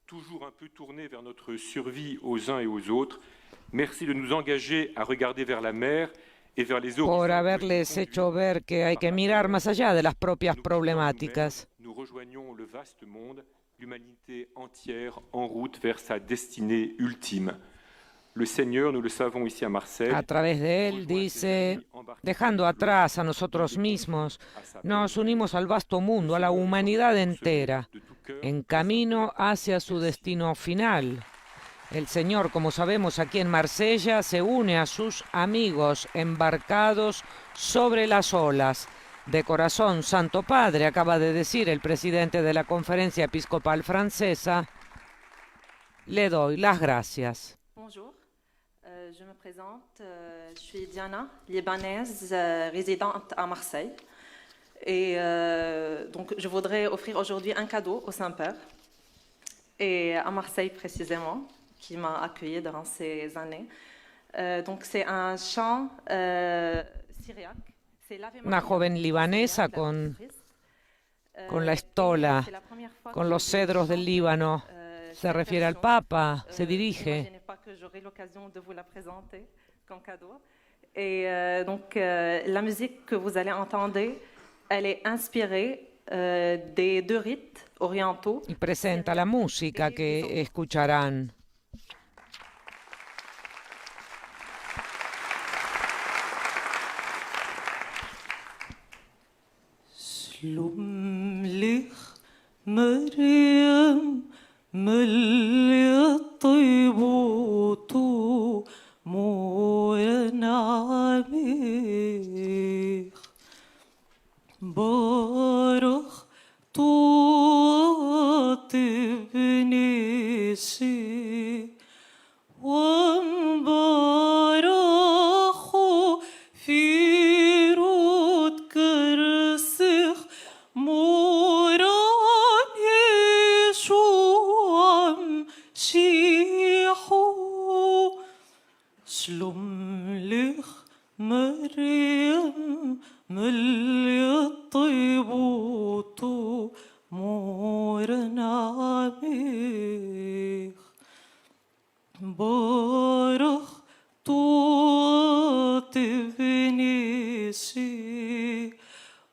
toujours un peu tournées vers notre survie aux uns et aux autres. Merci de nous engager à regarder vers la mer et vers les horizons. Por haberles hecho ver que hay que mirar más allá de las propias problemáticas. Nous rejoignons le vaste monde, l'humanité entière en route vers sa destinée ultime. Le Seigneur, nous le savons ici à Marseille, a través de él, dice, dejando atrás a nosotros mismos, nos unimos al vasto mundo, a la humanidad entera, en camino hacia su destino final. El Señor, como sabemos aquí en Marsella, se une a sus amigos embarcados sobre las olas. De corazón, Santo Padre, acaba de decir el presidente de la Conferencia Episcopal Francesa, le doy las gracias. Bonjour, je me présente, je suis Diana, libanaise, résidente à Marseille. Et donc je voudrais offrir aujourd'hui un cadeau au Saint-Père, et à Marseille précisément, qui m'a accueillie durant ces années. Donc c'est un chant syriaque. Una joven libanesa con la estola, con los cedros del Líbano. Se refiere al Papa, se dirige. Et donc la musique que vous allez entendre, elle est inspirée des deux rites orientaux. Y presenta la música que escucharán. سلم لخ مريم ملي الطيبوت مورناميخ بارخ توت بنيسي ومبارخ في سلم لخ مريم ملي الطيبوت مورناميخ بارخ توت بنيسي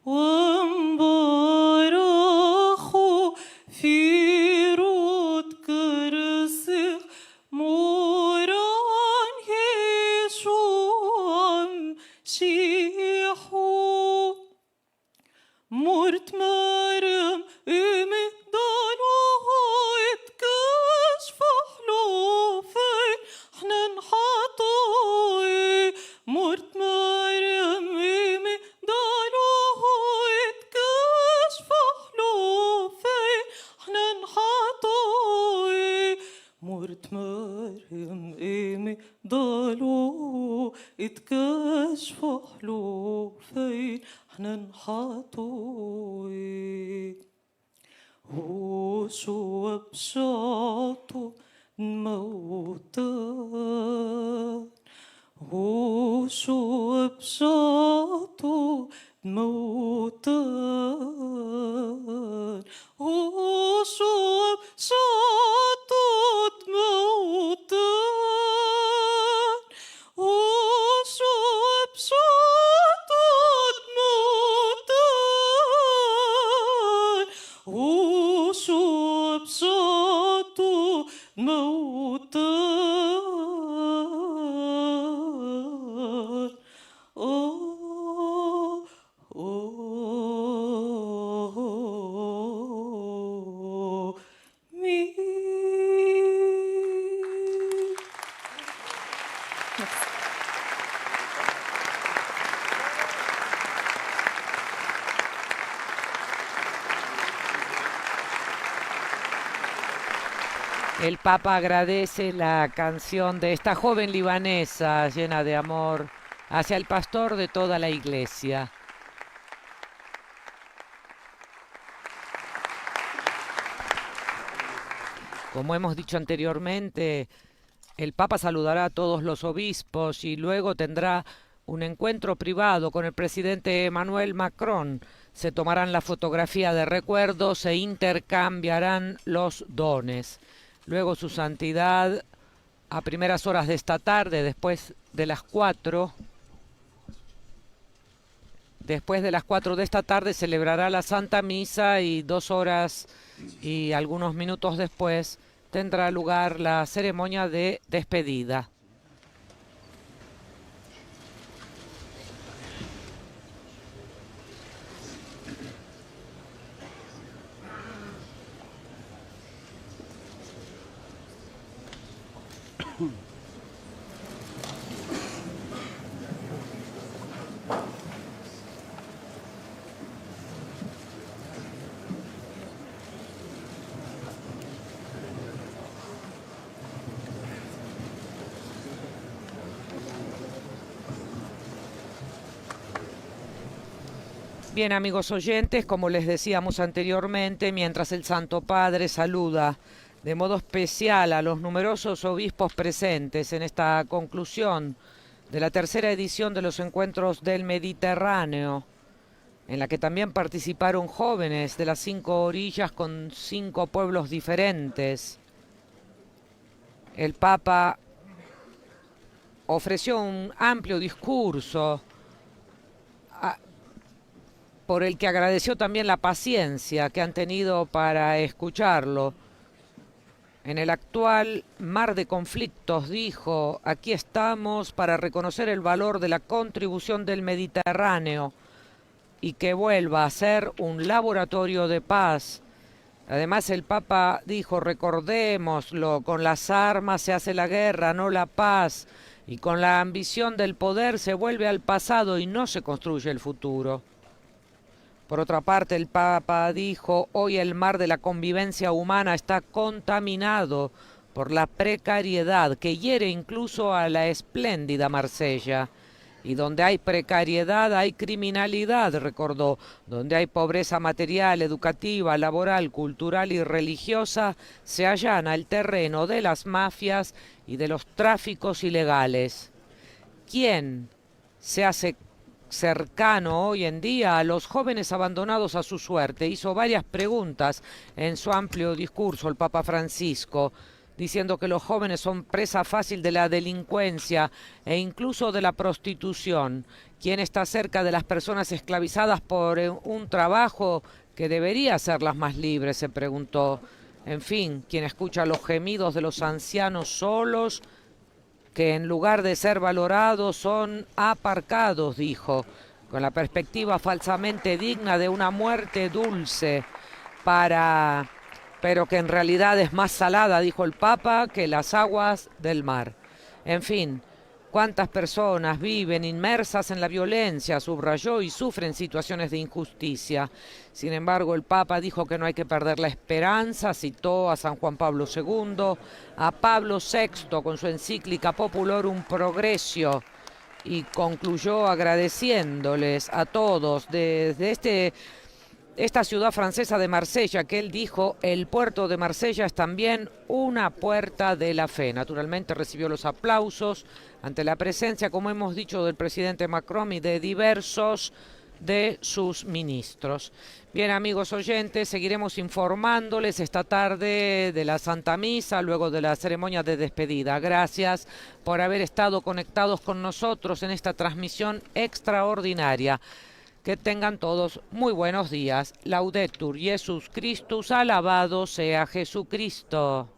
ومبارخ في رود كرسخ موران مرت مريم إيمي ضلوا اتكشفوا حلو فين احنا نحطوي وشو بشاطو موتان وشو بشاطو موتان وشو بشاطو موتان وشو بشاطو موتان وشو بشاطو موتان أوه أوه مين. El Papa agradece la canción de esta joven libanesa llena de amor hacia el pastor de toda la iglesia. Como hemos dicho anteriormente, el Papa saludará a todos los obispos y luego tendrá un encuentro privado con el presidente Emmanuel Macron. Se tomarán la fotografía de recuerdo, se intercambiarán los dones. Luego su santidad, a primeras horas de esta tarde, después de las 4 de esta tarde, celebrará la Santa Misa y 2 horas y algunos minutos después tendrá lugar la ceremonia de despedida. Bien, amigos oyentes, como les decíamos anteriormente, mientras el Santo Padre saluda de modo especial a los numerosos obispos presentes en esta conclusión de la tercera edición de los Encuentros del Mediterráneo, en la que también participaron jóvenes de las 5 orillas con 5 pueblos diferentes, el Papa ofreció un amplio discurso por el que agradeció también la paciencia que han tenido para escucharlo. En el actual mar de conflictos, dijo, aquí estamos para reconocer el valor de la contribución del Mediterráneo y que vuelva a ser un laboratorio de paz. Además, el Papa dijo, recordémoslo, con las armas se hace la guerra, no la paz, y con la ambición del poder se vuelve al pasado y no se construye el futuro. Por otra parte, el Papa dijo, hoy el mar de la convivencia humana está contaminado por la precariedad que hiere incluso a la espléndida Marsella. Y donde hay precariedad hay criminalidad, recordó. Donde hay pobreza material, educativa, laboral, cultural y religiosa, se allana el terreno de las mafias y de los tráficos ilegales. ¿Quién se hace cercano hoy en día a los jóvenes abandonados a su suerte? Hizo varias preguntas en su amplio discurso el Papa Francisco, diciendo que los jóvenes son presa fácil de la delincuencia e incluso de la prostitución. ¿Quién está cerca de las personas esclavizadas por un trabajo que debería hacerlas más libres?, se preguntó. En fin, ¿quién escucha los gemidos de los ancianos solos, que en lugar de ser valorados son aparcados?, dijo, con la perspectiva falsamente digna de una muerte dulce, pero que en realidad es más salada, dijo el Papa, que las aguas del mar. En fin, cuántas personas viven inmersas en la violencia, subrayó, y sufren situaciones de injusticia. Sin embargo, el Papa dijo que no hay que perder la esperanza, citó a San Juan Pablo II, a Pablo VI con su encíclica Populorum Progressio, y concluyó agradeciéndoles a todos desde esta ciudad francesa de Marsella, que él dijo, el puerto de Marsella es también una puerta de la fe. Naturalmente recibió los aplausos ante la presencia, como hemos dicho, del presidente Macron y de diversos de sus ministros. Bien, amigos oyentes, seguiremos informándoles esta tarde de la Santa Misa, luego de la ceremonia de despedida. Gracias por haber estado conectados con nosotros en esta transmisión extraordinaria. Que tengan todos muy buenos días. Laudetur Jesus Christus, alabado sea Jesucristo.